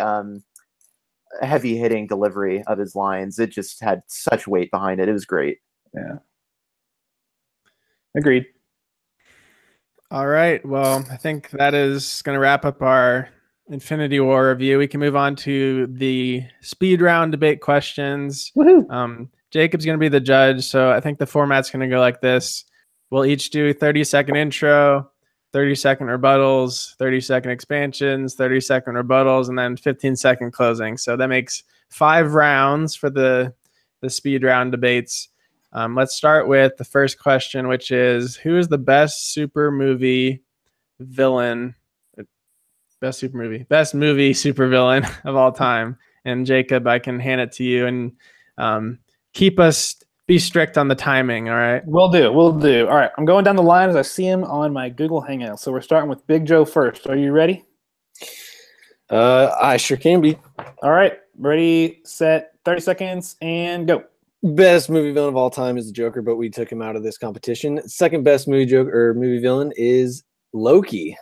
heavy hitting delivery of his lines. It just had such weight behind it. It was great. Yeah. Agreed. All right. Well, I think that is going to wrap up our Infinity War review. We can move on to the speed round debate questions. Woohoo. Jacob's going to be the judge. So I think the format's going to go like this. We'll each do 30-second intro, 30-second rebuttals, 30-second expansions, 30-second rebuttals, and then 15-second closing. So that makes 5 rounds for the speed round debates. Let's start with the first question, which is, who is the best super movie villain? Best movie super villain of all time? And Jacob, I can hand it to you and be strict on the timing. All right. We'll do. All right. I'm going down the line as I see him on my Google Hangout. So we're starting with Big Joe first. Are you ready? I sure can be. All right. Ready, set, 30 seconds, and go. Best movie villain of all time is the Joker, but we took him out of this competition. Second best movie villain is Loki.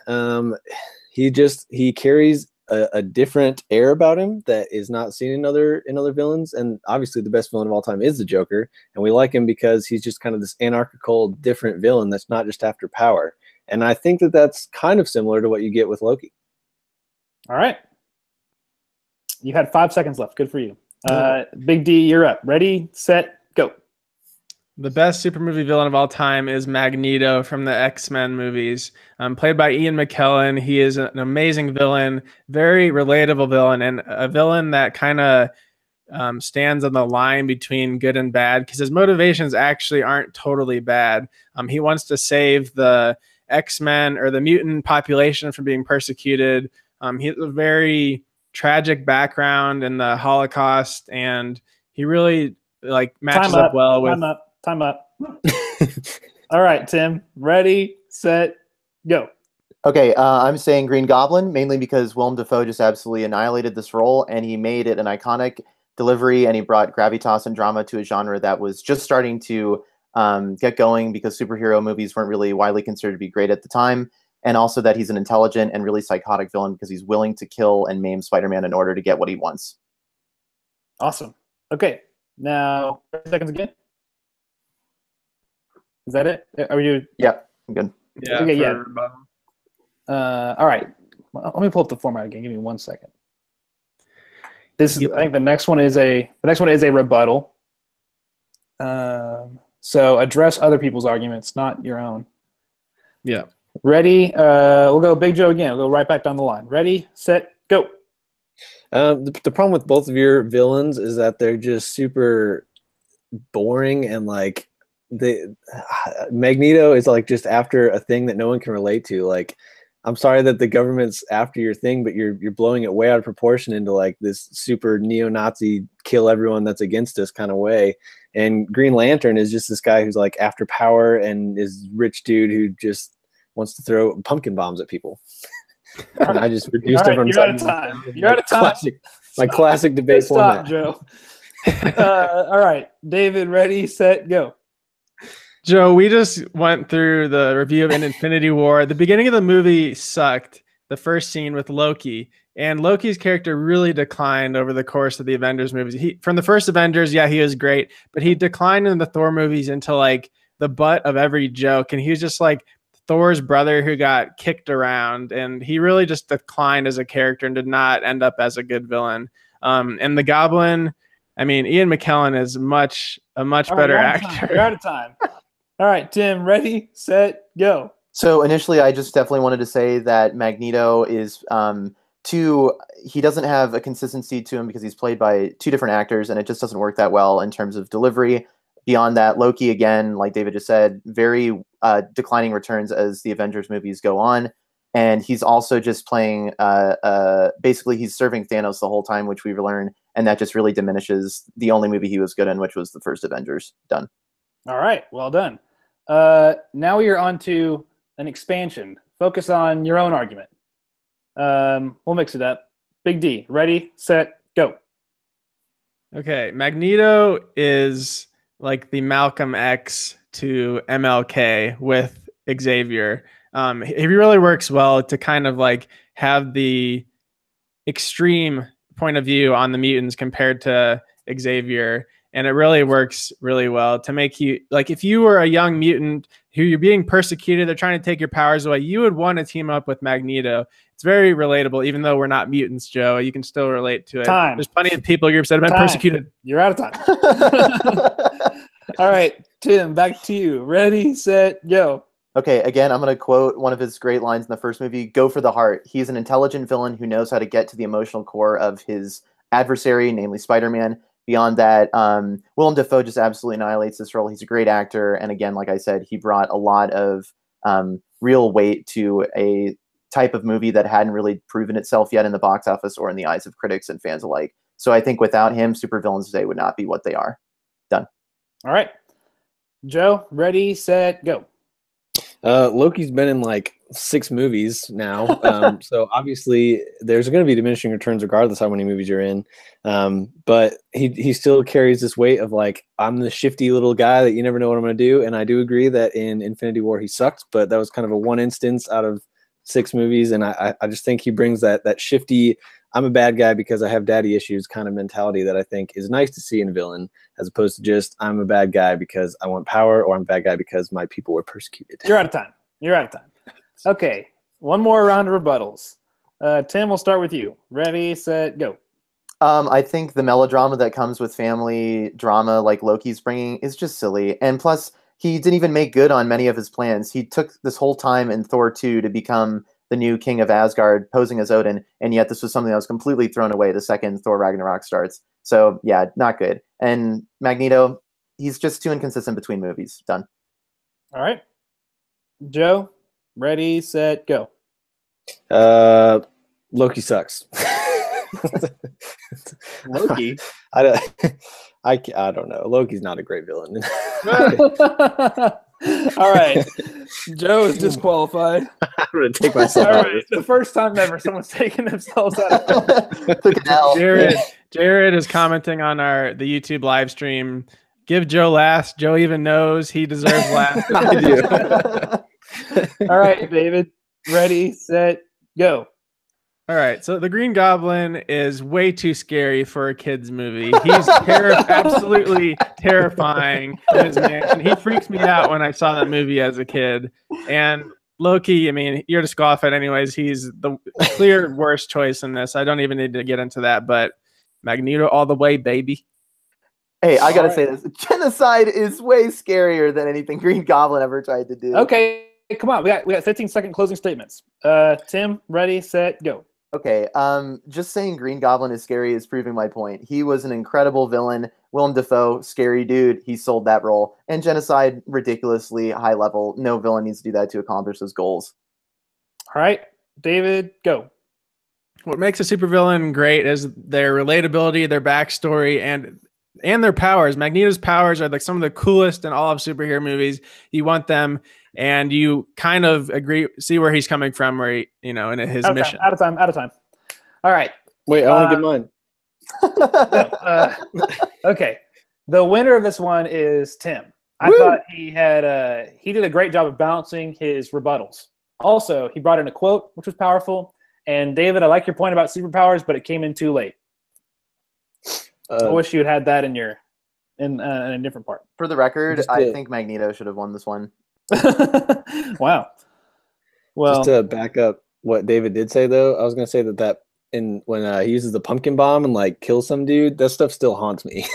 He carries a different air about him that is not seen in other villains, and obviously the best villain of all time is the Joker, and we like him because he's just kind of this anarchical, different villain that's not just after power. And I think that that's kind of similar to what you get with Loki. All right, you had 5 seconds left. Good for you. Big D, you're up. Ready, set, go. The best super movie villain of all time is Magneto from the X-Men movies, played by Ian McKellen. He is an amazing villain, very relatable villain, and a villain that kind of stands on the line between good and bad, because his motivations actually aren't totally bad. He wants to save the X-Men or the mutant population from being persecuted. He has a very tragic background in the Holocaust, and he really matches up well with... Time up. All right, Tim. Ready, set, go. Okay, I'm saying Green Goblin, mainly because Willem Dafoe just absolutely annihilated this role, and he made it an iconic delivery, and he brought gravitas and drama to a genre that was just starting to get going, because superhero movies weren't really widely considered to be great at the time, and also that he's an intelligent and really psychotic villain because he's willing to kill and maim Spider-Man in order to get what he wants. Awesome. Okay, now 30 seconds again. Is that it? Are you? Yeah, I'm good. Yeah. Okay, yeah. All right. Let me pull up the format again. Give me 1 second. I think the next one is a rebuttal. So address other people's arguments, not your own. Yeah. Ready? We'll go Big Joe again. We'll go right back down the line. Ready, set, go. The problem with both of your villains is that they're just super boring, and Magneto is just after a thing that no one can relate to. I'm sorry that the government's after your thing, but you're blowing it way out of proportion into this super neo-Nazi kill everyone that's against us kind of way. And Green Lantern is just this guy who's after power and is rich dude who just wants to throw pumpkin bombs at people. And I just reduced everyone. You're out of time. You're out of time. My classic debate format. Stop, Joe. All right, David, ready, set, go. Joe, we just went through the review of Infinity War. The beginning of the movie sucked. The first scene with Loki, and Loki's character really declined over the course of the Avengers movies. From the first Avengers, yeah, he was great, but he declined in the Thor movies into the butt of every joke, and he was just Thor's brother who got kicked around, and he really just declined as a character and did not end up as a good villain. And the Goblin, Ian McKellen is a much better actor. You're out of time. All right, Tim, ready, set, go. So initially, I just definitely wanted to say that Magneto is he doesn't have a consistency to him because he's played by 2 different actors, and it just doesn't work that well in terms of delivery. Beyond that, Loki, again, like David just said, very declining returns as the Avengers movies go on. And he's also just playing, basically he's serving Thanos the whole time, which we've learned, and that just really diminishes the only movie he was good in, which was the first Avengers. Done. All right, well done. Now we are on to an expansion. Focus on your own argument. We'll mix it up. Big D, ready, set, go. Okay, Magneto is the Malcolm X to MLK with Xavier. He really works well to kind of have the extreme point of view on the mutants compared to Xavier. and it really works really well to make you like if you were a young mutant who you're being persecuted, they're trying to take your powers away, you would want to team up with Magneto. It's very relatable, even though we're not mutants, Joe. You can still relate to it. There's plenty of people groups that have been persecuted. You're out of time. All right, Tim, back to you. Ready, set, go. Okay, again, I'm going to quote one of his great lines in the first movie, "Go for the heart." He's an intelligent villain who knows how to get to the emotional core of his adversary, namely Spider-Man. Beyond that, Willem Dafoe just absolutely annihilates this role. He's a great actor. And again, like I said, he brought a lot of real weight to a type of movie that hadn't really proven itself yet in the box office or in the eyes of critics and fans alike. So I think without him, supervillains today would not be what they are. Done. All right. Joe, ready, set, go. Loki's been in like 6 movies now, so obviously there's going to be diminishing returns regardless how many movies you're in. But he still carries this weight of like, I'm the shifty little guy that you never know what I'm going to do. And I do agree that in Infinity War he sucked, but that was kind of a one instance out of 6 movies, and I just think he brings that shifty, I'm a bad guy because I have daddy issues kind of mentality that I think is nice to see in a villain, as opposed to just I'm a bad guy because I want power, or I'm a bad guy because my people were persecuted. You're out of time. You're out of time. Okay, one more round of rebuttals. Tim, we'll start with you. Ready, set, go. I think the melodrama that comes with family drama like Loki's bringing is just silly. And plus, he didn't even make good on many of his plans. He took this whole time in Thor 2 to become the new king of Asgard, posing as Odin, and yet this was something that was completely thrown away the second Thor Ragnarok starts. So yeah, not good. And Magneto, he's just too inconsistent between movies. Done. All right. Joe, ready, set, go. Loki sucks. Loki? I don't know. Loki's not a great villain. All right. Joe is disqualified. I'm going to take myself All out right. of this. The first time ever someone's taken themselves out of Jared is commenting on the YouTube live stream. Give Joe last. Joe even knows he deserves last. I do. All right, David. Ready, set, go. All right, so the Green Goblin is way too scary for a kid's movie. He's absolutely terrifying in his mansion. He freaks me out when I saw that movie as a kid. And Loki, I mean, you're disqualified anyways. He's the clear worst choice in this. I don't even need to get into that, but Magneto all the way, baby. Hey, I gotta say this. Genocide is way scarier than anything Green Goblin ever tried to do. Okay, come on. We got 15-second closing statements. Tim, ready, set, go. Okay, just saying Green Goblin is scary is proving my point. He was an incredible villain. Willem Dafoe, scary dude. He sold that role. And Genocide, ridiculously high level. No villain needs to do that to accomplish his goals. All right, David, go. What makes a supervillain great is their relatability, their backstory, and their powers. Magneto's powers are like some of the coolest in all of superhero movies. You want them, and you kind of see where he's coming from, where he, in his mission. Out of time. All right. Wait, I want to get mine. Okay. The winner of this one is Tim. I thought he did a great job of balancing his rebuttals. Also, he brought in a quote, which was powerful. And David, I like your point about superpowers, but it came in too late. I wish you had that in a different part. For the record, I think Magneto should have won this one. Wow. Well, just to back up what David did say, though, I was going to say that when he uses the pumpkin bomb and like kills some dude, that stuff still haunts me.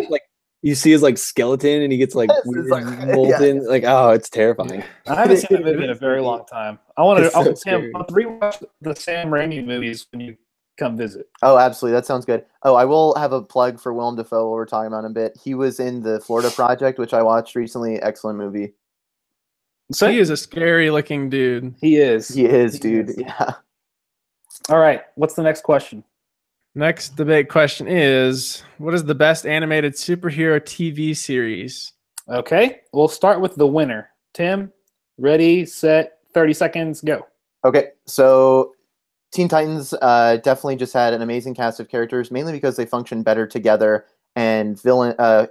like you see his like skeleton and he gets like molten. Yeah. Like, oh, it's terrifying. I haven't seen that movie in a very long time. I want to rewatch the Sam Raimi movies when you come visit. Oh, absolutely. That sounds good. Oh, I will have a plug for Willem Dafoe while we're talking about him a bit. He was in the Florida Project, which I watched recently. Excellent movie. So he is a scary looking dude. He is. He is, dude. Yeah. All right. What's the next question? Next debate question is, what is the best animated superhero TV series? Okay. We'll start with the winner. Tim, ready, set, 30 seconds, go. Okay. So Teen Titans definitely just had an amazing cast of characters, mainly because they function better together, and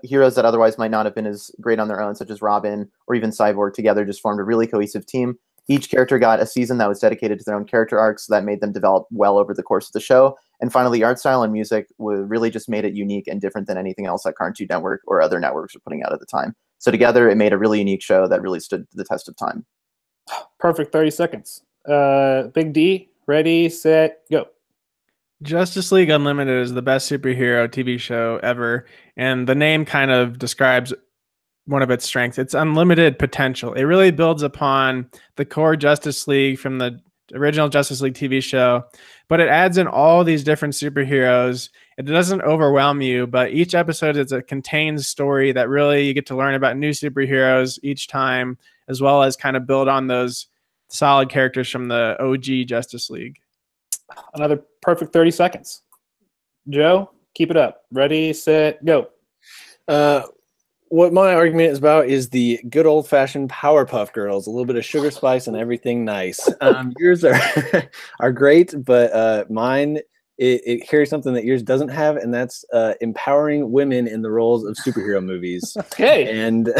heroes that otherwise might not have been as great on their own, such as Robin or even Cyborg, together just formed a really cohesive team. Each character got a season that was dedicated to their own character arcs, so that made them develop well over the course of the show. And finally, the art style and music really just made it unique and different than anything else that Cartoon Network or other networks were putting out at the time. So together, it made a really unique show that really stood the test of time. Perfect 30 seconds. Big D, ready, set, go. Justice League Unlimited is the best superhero TV show ever, and the name kind of describes one of its strengths. It's unlimited potential. It really builds upon the core Justice League from the original Justice League TV show, but it adds in all these different superheroes. It doesn't overwhelm you, but each episode is a contained story that really you get to learn about new superheroes each time, as well as kind of build on those solid characters from the OG Justice League. Another perfect 30 seconds. Joe, keep it up. Ready, set, go. What my argument is about is the good old-fashioned Powerpuff Girls, a little bit of sugar spice and everything nice. Yours are great, but mine, it carries something that yours doesn't have, and that's empowering women in the roles of superhero movies. Okay. And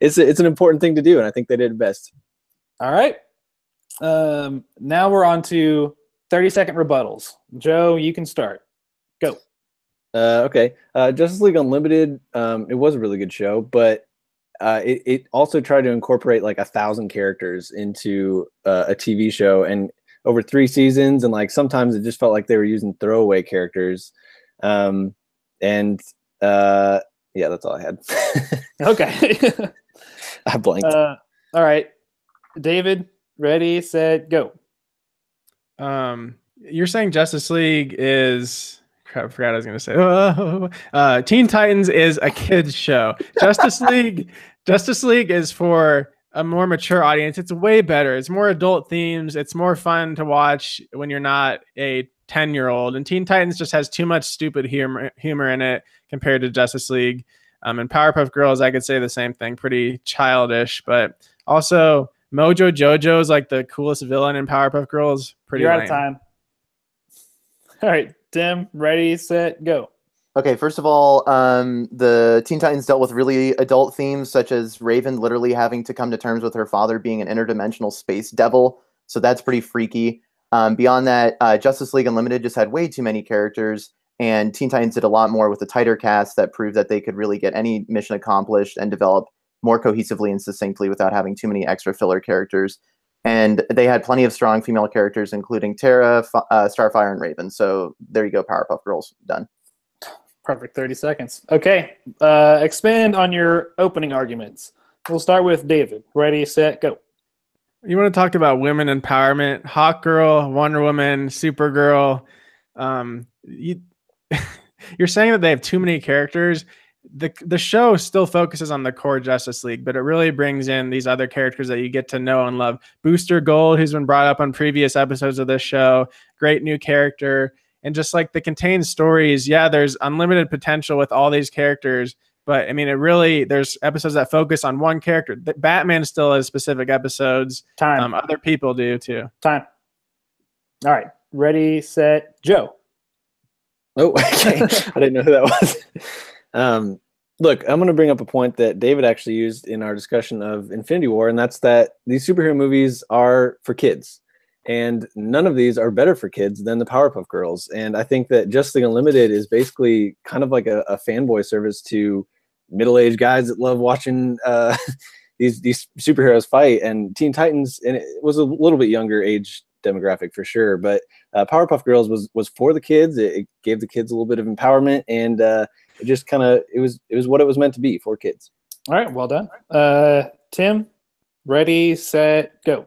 it's an important thing to do, and I think they did it best. All right. Now we're on to 30-second rebuttals. Joe, you can start. Go. Okay. Justice League Unlimited, it was a really good show, but it also tried to incorporate like 1,000 characters into a TV show, and over 3 seasons, and like sometimes it just felt like they were using throwaway characters. Yeah, that's all I had. Okay. I blanked. All right. David, ready, set, go. You're saying Justice League is... Crap, I forgot I was going to say. Teen Titans is a kids show. Justice League is for a more mature audience. It's way better. It's more adult themes. It's more fun to watch when you're not a 10-year-old. And Teen Titans just has too much stupid humor in it compared to Justice League. And Powerpuff Girls, I could say the same thing. Pretty childish, but also Mojo Jojo is like the coolest villain in Powerpuff Girls. Pretty You're lame. out of time. All right. Tim, ready, set, go. Okay, first of all, the Teen Titans dealt with really adult themes, such as Raven literally having to come to terms with her father being an interdimensional space devil. So that's pretty freaky. Beyond that, Justice League Unlimited just had way too many characters, and Teen Titans did a lot more with a tighter cast that proved that they could really get any mission accomplished and develop more cohesively and succinctly without having too many extra filler characters. And they had plenty of strong female characters, including Tara, Starfire, and Raven. So there you go, Powerpuff Girls. Done. Perfect 30 seconds. Okay. Expand on your opening arguments. We'll start with David. Ready, set, go. You want to talk about women empowerment? Hawkgirl, Wonder Woman, Supergirl. You're saying that they have too many characters. The show still focuses on the core Justice League, but it really brings in these other characters that you get to know and love. Booster Gold, who's been brought up on previous episodes of this show, great new character. And just like the contained stories, yeah, there's unlimited potential with all these characters, but I mean, there's episodes that focus on one character. Batman still has specific episodes. Time. Other people do too. Time. All right. Ready, set, Joe. Oh, okay. I didn't know who that was. Look, I'm going to bring up a point that David actually used in our discussion of Infinity War, and that's that these superhero movies are for kids. And none of these are better for kids than the Powerpuff Girls. And I think that Justice League Unlimited is basically kind of like a fanboy service to middle-aged guys that love watching these superheroes fight. And Teen Titans, and it was a little bit younger age demographic for sure, but Powerpuff Girls was for the kids. It gave the kids a little bit of empowerment, and it just kind of it was what it was meant to be, for kids. All right, well done. Tim, ready, set, go.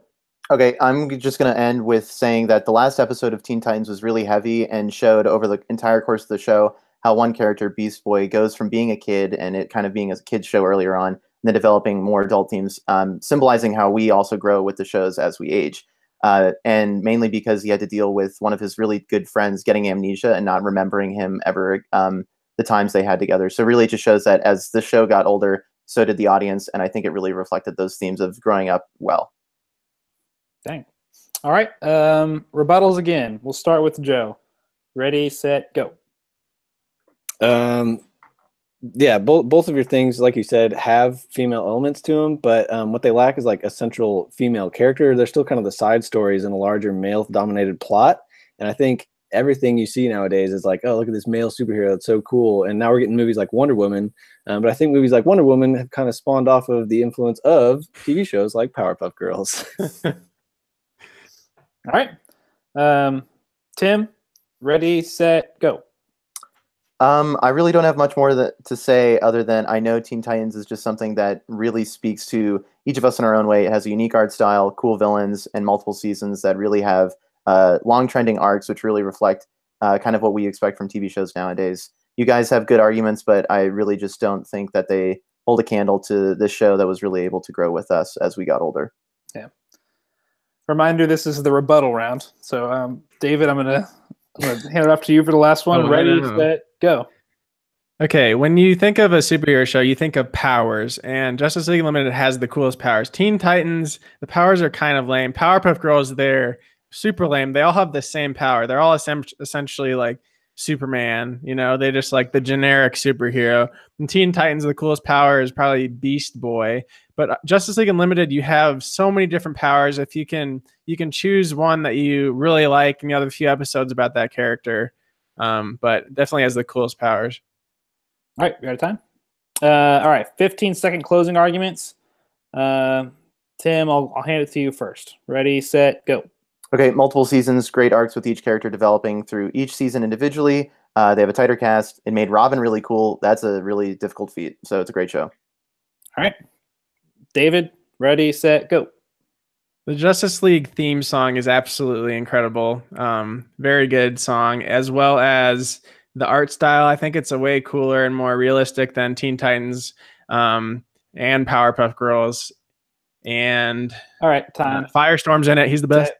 Okay, I'm just going to end with saying that the last episode of Teen Titans was really heavy and showed over the entire course of the show how one character, Beast Boy, goes from being a kid and it kind of being a kid's show earlier on, and then developing more adult themes, symbolizing how we also grow with the shows as we age. And mainly because he had to deal with one of his really good friends getting amnesia and not remembering him ever, the times they had together. So really it just shows that as the show got older, so did the audience, and I think it really reflected those themes of growing up well. Dang. All right. Rebuttals again. We'll start with Joe. Ready, set, go. Yeah, both of your things, like you said, have female elements to them, but what they lack is like a central female character. They're still kind of the side stories in a larger male-dominated plot, and I think everything you see nowadays is like, oh, look at this male superhero, that's so cool. And now we're getting movies like Wonder Woman, but I think movies like Wonder Woman have kind of spawned off of the influence of TV shows like Powerpuff Girls. All right, Tim, ready, set, go. I really don't have much more to say other than I know Teen Titans is just something that really speaks to each of us in our own way. It has a unique art style, cool villains, and multiple seasons that really have long trending arcs, which really reflect kind of what we expect from TV shows nowadays. You guys have good arguments, but I really just don't think that they hold a candle to this show that was really able to grow with us as we got older. Yeah. Reminder, this is the rebuttal round. So, David, I'm gonna hand it off to you for the last one. Ready, set, go. Okay, when you think of a superhero show, you think of powers, and Justice League Unlimited has the coolest powers. Teen Titans, the powers are kind of lame. Powerpuff Girls, they're super lame. They all have the same power. They're all essentially like Superman, you know, they just like the generic superhero. And Teen Titans, the coolest power is probably Beast Boy. But Justice League Unlimited, you have so many different powers. If you can choose one that you really like, and you have a few episodes about that character. But definitely has the coolest powers. All right, we out of time. All right, 15-second closing arguments. Tim, I'll hand it to you first. Ready, set, go. Okay, multiple seasons, great arcs with each character developing through each season individually. They have a tighter cast. It made Robin really cool. That's a really difficult feat, so it's a great show. All right. David, ready, set, go. The Justice League theme song is absolutely incredible. Very good song, as well as the art style. I think it's a way cooler and more realistic than Teen Titans and Powerpuff Girls. And all right, time. FireStorm's in it. He's the best.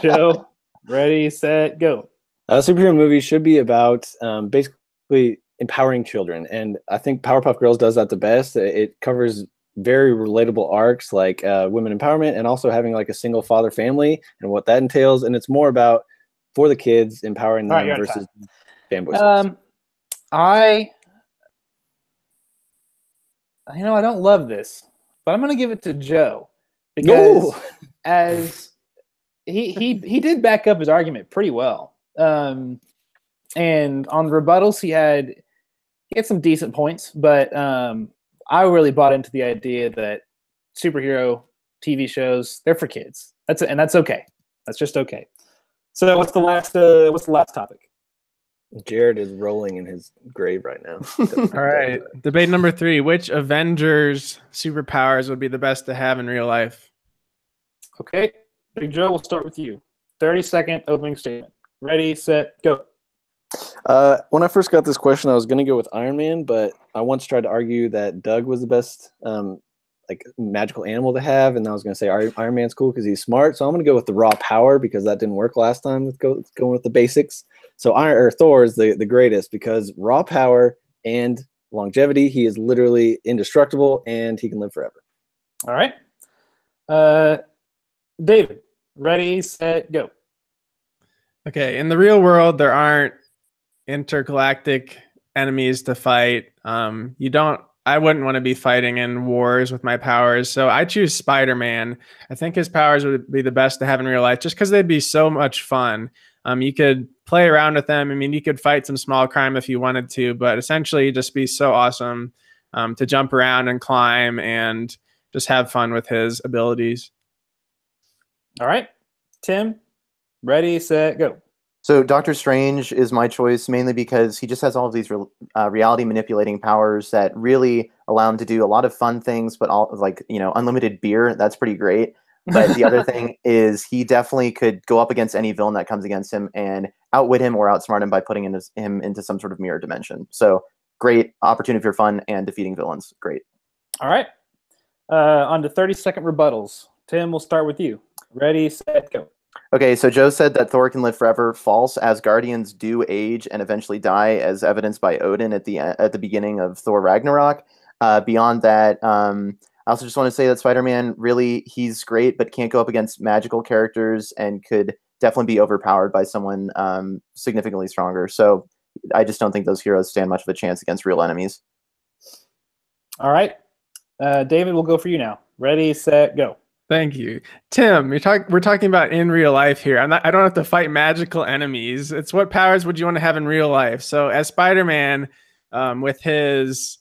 Joe, ready, set, go. Superhero movies should be about basically empowering children, and I think Powerpuff Girls does that the best. It covers very relatable arcs like women empowerment and also having like a single father family and what that entails, and it's more about for the kids empowering them versus fanboys. I don't love this, but I'm gonna give it to Joe because as he did back up his argument pretty well. And on the rebuttals, he had some decent points, but I really bought into the idea that superhero TV shows, they're for kids. That's okay. That's just okay. So what's the last topic? Jared is rolling in his grave right now. All right. Debate number 3. Which Avengers superpowers would be the best to have in real life? Okay. Big Joe, we'll start with you. 30-second opening statement. Ready, set, go. When I first got this question, I was going to go with Iron Man, but I once tried to argue that Doug was the best like magical animal to have, and I was going to say Iron Man's cool because he's smart. So I'm going to go with the raw power because that didn't work last time. Let's go with the basics. So Thor is the greatest because raw power and longevity. He is literally indestructible and he can live forever. All right. David, ready, set, go. Okay, in the real world, there aren't intergalactic enemies to fight. I wouldn't want to be fighting in wars with my powers, so I choose Spider-Man. I think his powers would be the best to have in real life, just because they'd be so much fun. You could play around with them. I mean, you could fight some small crime if you wanted to, but essentially, you'd just be so awesome to jump around and climb and just have fun with his abilities. All right, Tim, ready, set, go. So Doctor Strange is my choice mainly because he just has all of these reality manipulating powers that really allow him to do a lot of fun things, but all like, unlimited beer. That's pretty great. But the other thing is he definitely could go up against any villain that comes against him and outwit him or outsmart him by putting him into some sort of mirror dimension. So great opportunity for fun and defeating villains. Great. All right. On to 30-second rebuttals. Tim, we'll start with you. Ready, set, go. Okay, so Joe said that Thor can live forever. False. Asgardians do age and eventually die, as evidenced by Odin at the beginning of Thor Ragnarok. Beyond that, I also just want to say that Spider-Man, really, he's great, but can't go up against magical characters and could definitely be overpowered by someone significantly stronger. So I just don't think those heroes stand much of a chance against real enemies. All right. David, we'll go for you now. Ready, set, go. Thank you, Tim. We're talking about in real life here. I don't have to fight magical enemies. It's what powers would you want to have in real life? So as Spider-Man, with his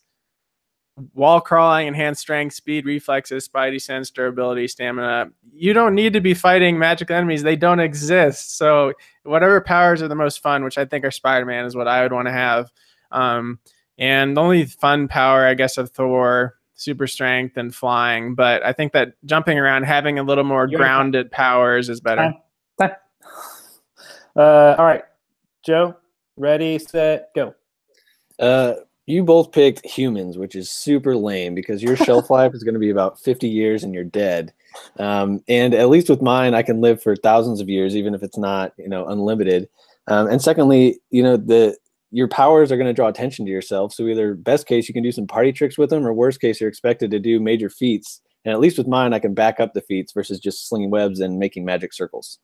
wall crawling, enhanced strength, speed, reflexes, spidey sense, durability, stamina, you don't need to be fighting magical enemies. They don't exist. So whatever powers are the most fun, which I think are Spider-Man, is what I would want to have. And the only fun power, I guess, of Thor, super strength and flying, but I think that jumping around, having a little more grounded powers is better. Time. All right, Joe, ready, set, go. You both picked humans, which is super lame because your shelf life is going to be about 50 years and you're dead. And at least with mine, I can live for thousands of years, even if it's not, unlimited. And secondly, your powers are going to draw attention to yourself. So either best case, you can do some party tricks with them, or worst case, you're expected to do major feats. And at least with mine, I can back up the feats versus just slinging webs and making magic circles.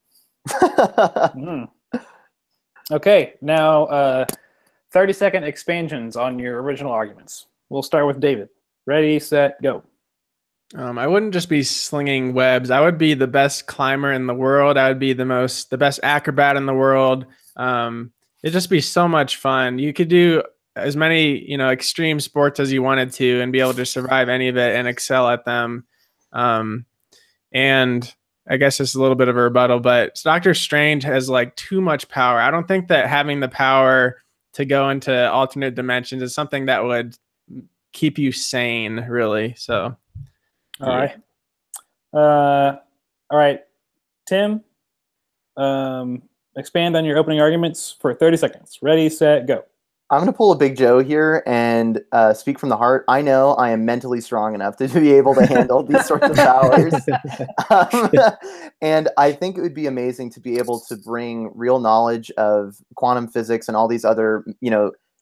Okay, now 30-second expansions on your original arguments. We'll start with David. Ready, set, go. I wouldn't just be slinging webs. I would be the best climber in the world. I would be the best acrobat in the world. It'd just be so much fun. You could do as many, extreme sports as you wanted to and be able to survive any of it and excel at them. And I guess it's a little bit of a rebuttal, but Doctor Strange has like too much power. I don't think that having the power to go into alternate dimensions is something that would keep you sane, really. So, all right, Tim. Expand on your opening arguments for 30 seconds. Ready, set, go. I'm going to pull a Big Joe here and speak from the heart. I know I am mentally strong enough to be able to handle these sorts of powers. And I think it would be amazing to be able to bring real knowledge of quantum physics and all these other,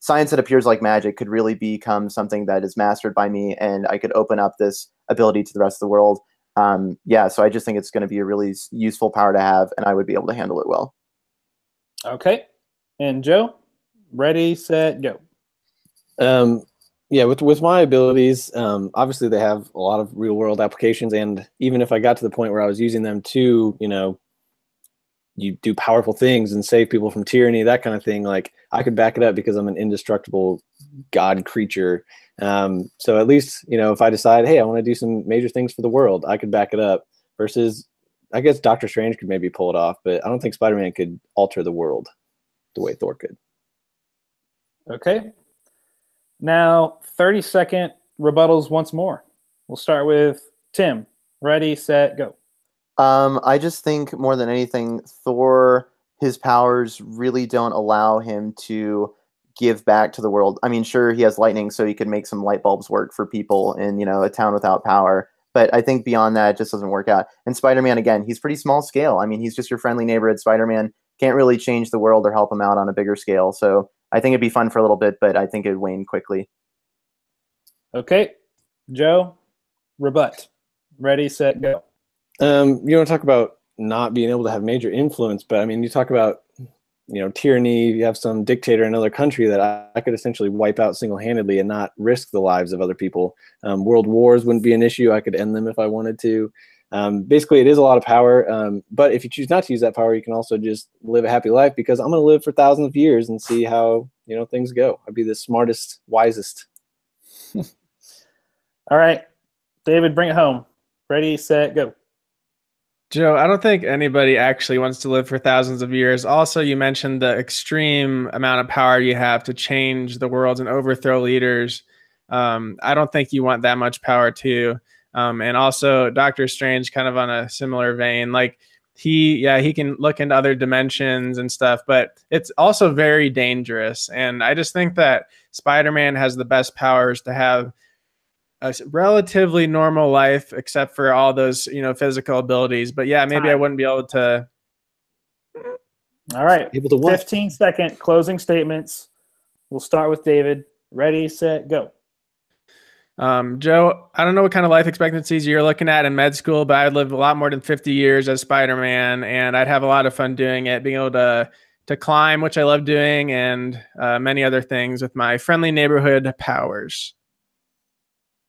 science that appears like magic could really become something that is mastered by me, and I could open up this ability to the rest of the world. So I just think it's going to be a really useful power to have, and I would be able to handle it well. Okay. And Joe, ready, set, go. With my abilities, obviously they have a lot of real world applications. And even if I got to the point where I was using them to, you do powerful things and save people from tyranny, that kind of thing, like I could back it up because I'm an indestructible god creature. So at least, if I decide, hey, I want to do some major things for the world, I could back it up versus, I guess Doctor Strange could maybe pull it off, but I don't think Spider-Man could alter the world the way Thor could. Okay. Now, 30-second rebuttals once more. We'll start with Tim. Ready, set, go. I just think more than anything, Thor, his powers really don't allow him to give back to the world. I mean, sure, he has lightning, so he could make some light bulbs work for people in, a town without power. But I think beyond that, it just doesn't work out. And Spider-Man, again, he's pretty small scale. I mean, he's just your friendly neighborhood Spider-Man. Can't really change the world or help him out on a bigger scale. So I think it'd be fun for a little bit, but I think it'd wane quickly. Okay. Joe, rebut. Ready, set, go. You want to talk about not being able to have major influence, but I mean, you talk about, tyranny. You have some dictator in another country that I could essentially wipe out single-handedly and not risk the lives of other people. World wars wouldn't be an issue. I could end them if I wanted to. Basically, it is a lot of power. But if you choose not to use that power, you can also just live a happy life, because I'm going to live for thousands of years and see how, things go. I'd be the smartest, wisest. All right. David, bring it home. Ready, set, go. Joe, I don't think anybody actually wants to live for thousands of years. Also, you mentioned the extreme amount of power you have to change the world and overthrow leaders. I don't think you want that much power too. And also Doctor Strange, kind of on a similar vein, like he can look into other dimensions and stuff, but it's also very dangerous. And I just think that Spider-Man has the best powers to have a relatively normal life, except for all those, physical abilities. But yeah, maybe I wouldn't be able to. All right. Able to what? 15-second closing statements. We'll start with David. Ready, set, go. Joe, I don't know what kind of life expectancies you're looking at in med school, but I'd live a lot more than 50 years as Spider-Man, and I'd have a lot of fun doing it, being able to to climb, which I love doing, and many other things with my friendly neighborhood powers.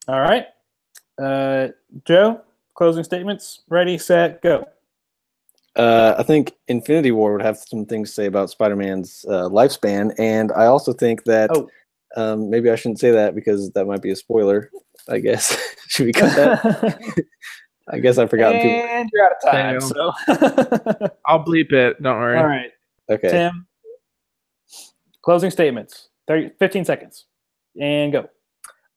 All right. Joe, closing statements. Ready, set, go. I think Infinity War would have some things to say about Spider-Man's lifespan, and I also think that maybe I shouldn't say that because that might be a spoiler. I guess should we cut that? I guess I forgot. And you're out of time. So I'll bleep it. Don't worry. All right. Okay. Tim, closing statements. 15 seconds, and go.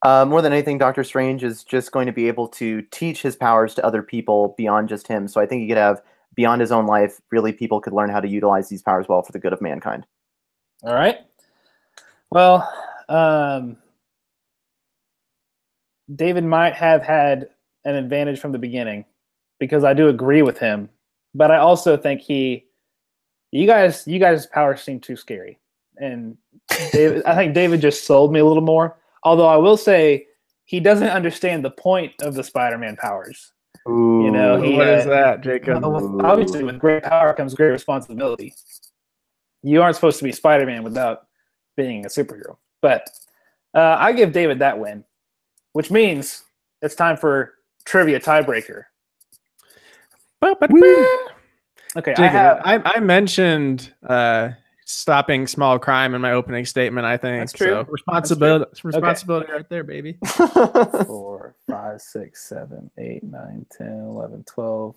More than anything, Doctor Strange is just going to be able to teach his powers to other people beyond just him. So I think he could have, beyond his own life, really people could learn how to utilize these powers well for the good of mankind. All right. Well, David might have had an advantage from the beginning because I do agree with him, but I also think you guys' powers seem too scary. And I think David just sold me a little more. Although I will say he doesn't understand the point of the Spider-Man powers. Ooh. You know, What is that, Jacob? Obviously, with great power comes great responsibility. You aren't supposed to be Spider-Man without being a superhero. But I give David that win, which means it's time for trivia tiebreaker. Okay, Jacob, I mentioned stopping small crime in my opening statement. I think that's true. So responsibility right there, baby. 4, 5, 6, 7, 8, 9, 10, 11, 12,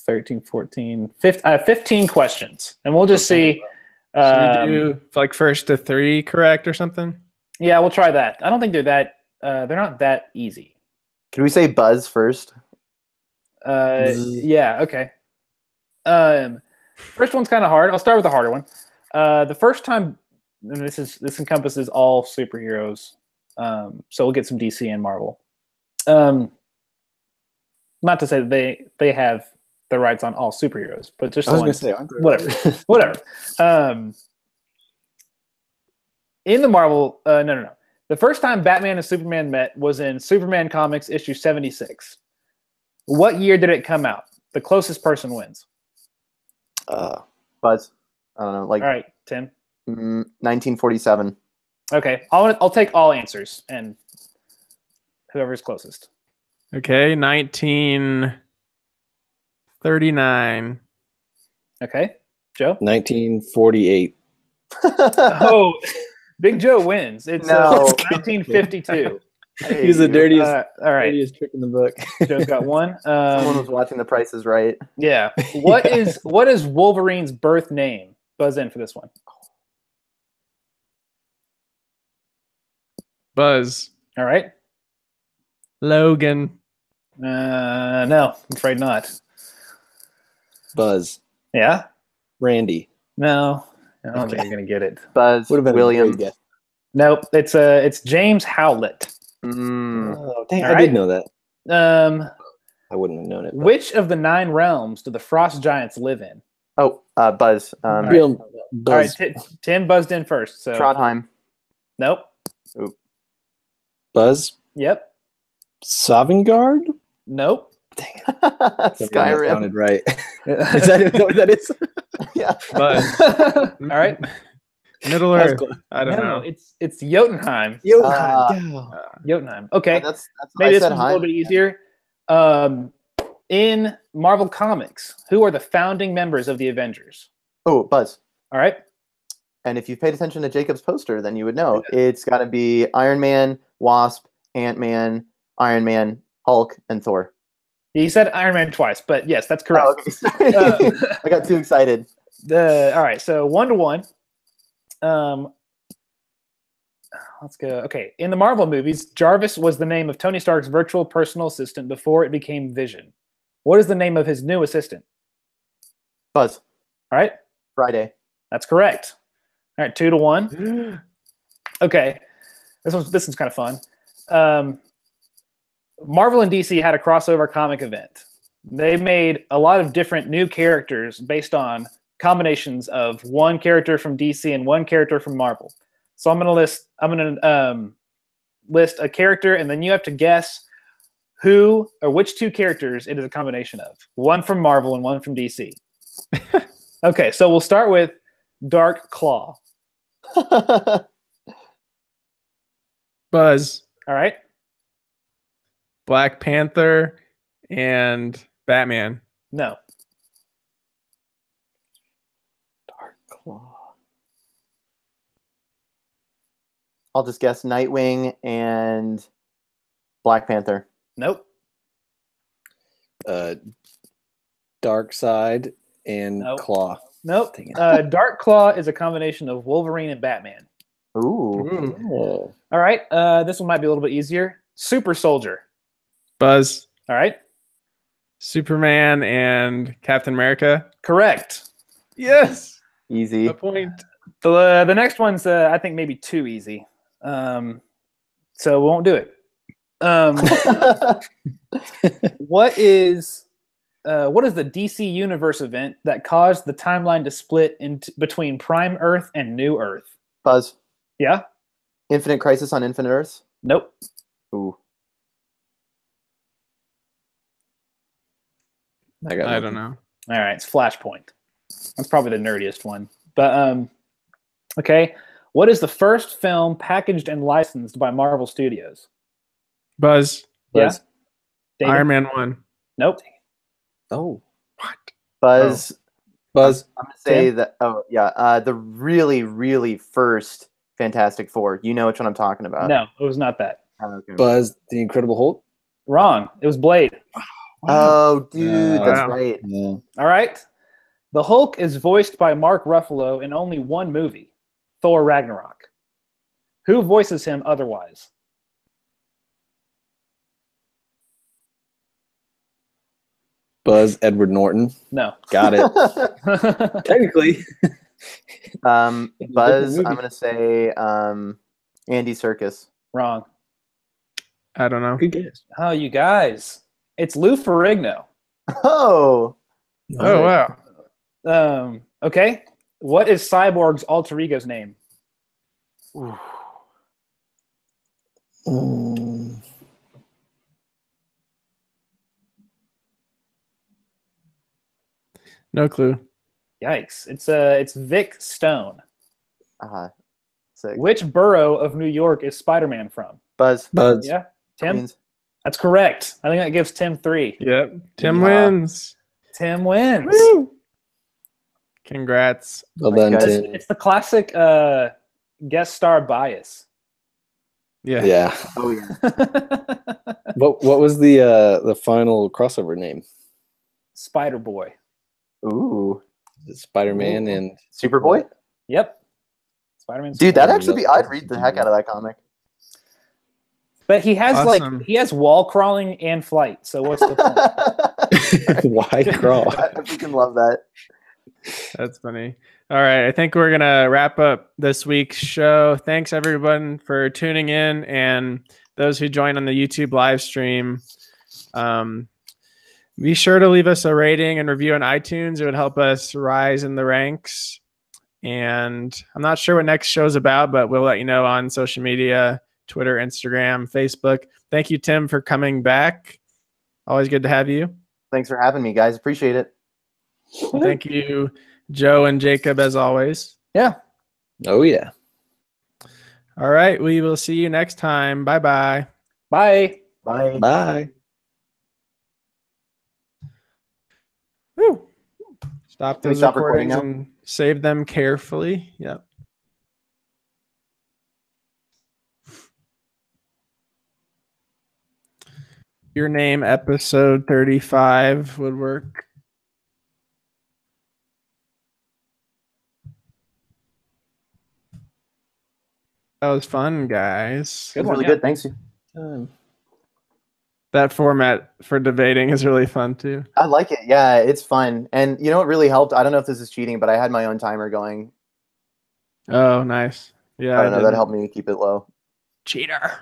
13, 14, 15. I have 15 questions, and we'll just see. Should we do like first to 3 correct or something? Yeah, we'll try that. I don't think they're that. They're not that easy. Can we say Buzz first? Yeah. Okay. First one's kind of hard. I'll start with the harder one. The first time, and this encompasses all superheroes, so we'll get some DC and Marvel. Not to say that they have the rights on all superheroes, but just I was going to say whatever. In the Marvel, no. The first time Batman and Superman met was in Superman Comics issue 76. What year did it come out? The closest person wins. Buzz. I don't know. Like, all right, Tim. 1947. Okay, I'll take all answers and whoever's closest. Okay, 1939. Okay, Joe. 1948. Oh, Big Joe wins. It's 1952. He's the dirtiest. All right, dirtiest trick in the book. Joe's got one. Someone was watching The Price is Right. Yeah. What is Wolverine's birth name? Buzz in for this one. Buzz. All right. Logan. No, I'm afraid not. Buzz. Yeah. Randy. No, I don't think you're gonna get it. Buzz. Would have been William. Nope. It's James Howlett. Oh, dang! All I did know that. I wouldn't have known it. But. Which of the 9 realms do the Frost Giants live in? Oh, Buzz. Buzz. All right, Tim buzzed in first. So Trondheim. Nope. Oop. Buzz. Yep. Sovngarde. Nope. Dang it. Skyrim. Sounded right. Is that what that is? Yeah. Buzz. All right. Middle Earth. I don't know. It's Jotunheim. Jotunheim. Okay. That's Maybe I this said one's a little bit easier. In Marvel Comics, who are the founding members of the Avengers? Oh, Buzz. All right. And if you paid attention to Jacob's poster, then you would know. It's got to be Iron Man, Wasp, Ant-Man, Iron Man, Hulk, and Thor. He said Iron Man twice, but yes, that's correct. Oh, okay. Sorry. I got too excited. All right, so 1-1. Let's go. Okay, in the Marvel movies, Jarvis was the name of Tony Stark's virtual personal assistant before it became Vision. What is the name of his new assistant? Buzz. All right. Friday. That's correct. All right, 2-1. Okay, this one's kind of fun. Marvel and DC had a crossover comic event. They made a lot of different new characters based on combinations of one character from DC and one character from Marvel. So I'm gonna list a character, and then you have to guess who or which 2 characters it is a combination of. One from Marvel and one from DC. Okay, so we'll start with Dark Claw. Buzz, All right. Black Panther, and Batman. No. Dark Claw. I'll just guess Nightwing and Black Panther. Nope. Dark Side and Nope. Claw. Nope. Dang it. Dark Claw is a combination of Wolverine and Batman. Ooh. Oh. All right. This one might be a little bit easier. Super Soldier. Buzz, All right. Superman, and Captain America. Correct. Yes. Easy. A point. The next one's I think maybe too easy. So we won't do it. What is the DC Universe event that caused the timeline to split between Prime Earth and New Earth? Buzz. Yeah? Infinite Crisis on Infinite Earths. Nope. Ooh. I don't know. All right, it's Flashpoint. That's probably the nerdiest one. But okay. What is the first film packaged and licensed by Marvel Studios? Buzz, Yeah. Buzz. David? Iron Man 1. Nope. Oh. Buzz. Buzz. I'm gonna say Tim? that. Oh yeah. The really, really first Fantastic Four. You know which one I'm talking about. No, it was not that. Oh, okay. Buzz, the Incredible Hulk. Wrong. It was Blade. Oh, dude, Wow. that's right. Yeah. All right. The Hulk is voiced by Mark Ruffalo in only one movie, Thor Ragnarok. Who voices him otherwise? Buzz, Edward Norton. No. Got it. Technically. Buzz. movie. I'm gonna say Andy Serkis. Wrong. I don't know. Good guess. Oh, you guys. It's Lou Ferrigno. Oh. Oh, wow. Okay. What is Cyborg's alter ego's name? Mm. No clue. Yikes. It's Vic Stone. Sick. Which borough of New York is Spider-Man from? Buzz. Buzz. Yeah. Tim? Queens. That's correct. I think that gives Tim 3. Yep. Tim Yeah. wins. Tim wins. Woo! Congrats. Well Thanks, done, guys. Tim. It's the classic guest star bias. Yeah. Yeah. Oh yeah. What was the final crossover name? Spider Boy. Ooh. Spider-Man and Superboy. Yep. Spider-Man. Dude, that'd Spider-Man. actually be. I'd read the heck out of that comic. But he has Awesome. he has wall crawling and flight. So what's the point? Why crawl? I freaking love that. That's funny. All right. I think we're going to wrap up this week's show. Thanks, everyone, for tuning in and those who joined on the YouTube live stream. Be sure to leave us a rating and review on iTunes. It would help us rise in the ranks. And I'm not sure what next show's about, but we'll let you know on social media, Twitter, Instagram, Facebook. Thank you, Tim, for coming back. Always good to have you. Thanks for having me, guys. Appreciate it. Thank you, Joe and Jacob, as always. Yeah. Oh yeah. All right. We will see you next time. Bye-bye. Bye. Bye. Bye. Woo. Stop Can we those stop recording recordings now? and save them carefully. Yep. Your name, episode 35 would work. That was fun, guys. It was one, really yeah. good. Thanks. That format for debating is really fun too. I like it. Yeah, it's fun. And you know what really helped? I don't know if this is cheating, but I had my own timer going. Oh, nice. Yeah. I don't know. That didn't. helped me keep it low. Cheater.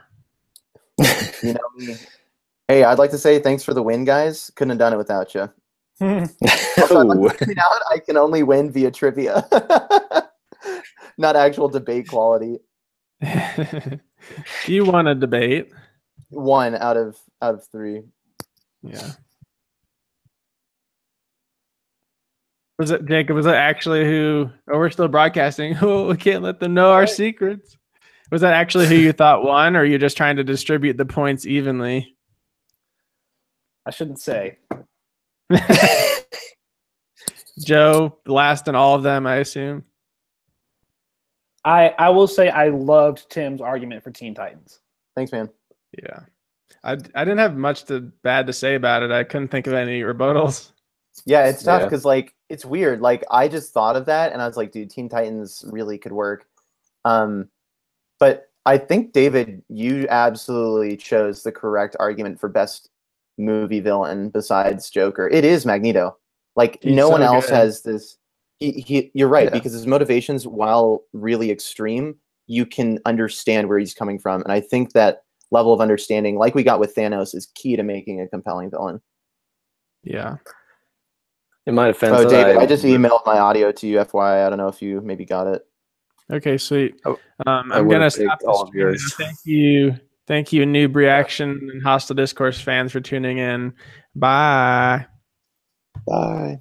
You know me. Hey, I'd like to say thanks for the win, guys. Couldn't have done it without you. Also, I'd like to point out I can only win via trivia, not actual debate quality. You won a debate. 1 out of 3. Yeah. Was it Jacob? Was that actually who? Oh, we're still broadcasting. Oh, we can't let them know our secrets. Was that actually who you thought won, or are you just trying to distribute the points evenly? I shouldn't say. Joe, last in all of them, I assume. I will say I loved Tim's argument for Teen Titans. Thanks, man. Yeah, I didn't have much bad to say about it. I couldn't think of any rebuttals. Yeah, it's tough because like it's weird. Like I just thought of that and I was like, dude, Teen Titans really could work. But I think David, you absolutely chose the correct argument for best movie villain besides Joker. It is Magneto. Like He's no so one else good. has this. You're right, because his motivations, while really extreme, you can understand where he's coming from, and I think that level of understanding, like we got with Thanos, is key to making a compelling villain. Yeah. In my defense, Oh, David, I just emailed my audio to you, FYI. I don't know if you maybe got it. Okay, sweet. Oh, I'm gonna stop picked all the of yours. stream. Thank you, Noob Reaction and Hostile Discourse fans for tuning in. Bye. Bye.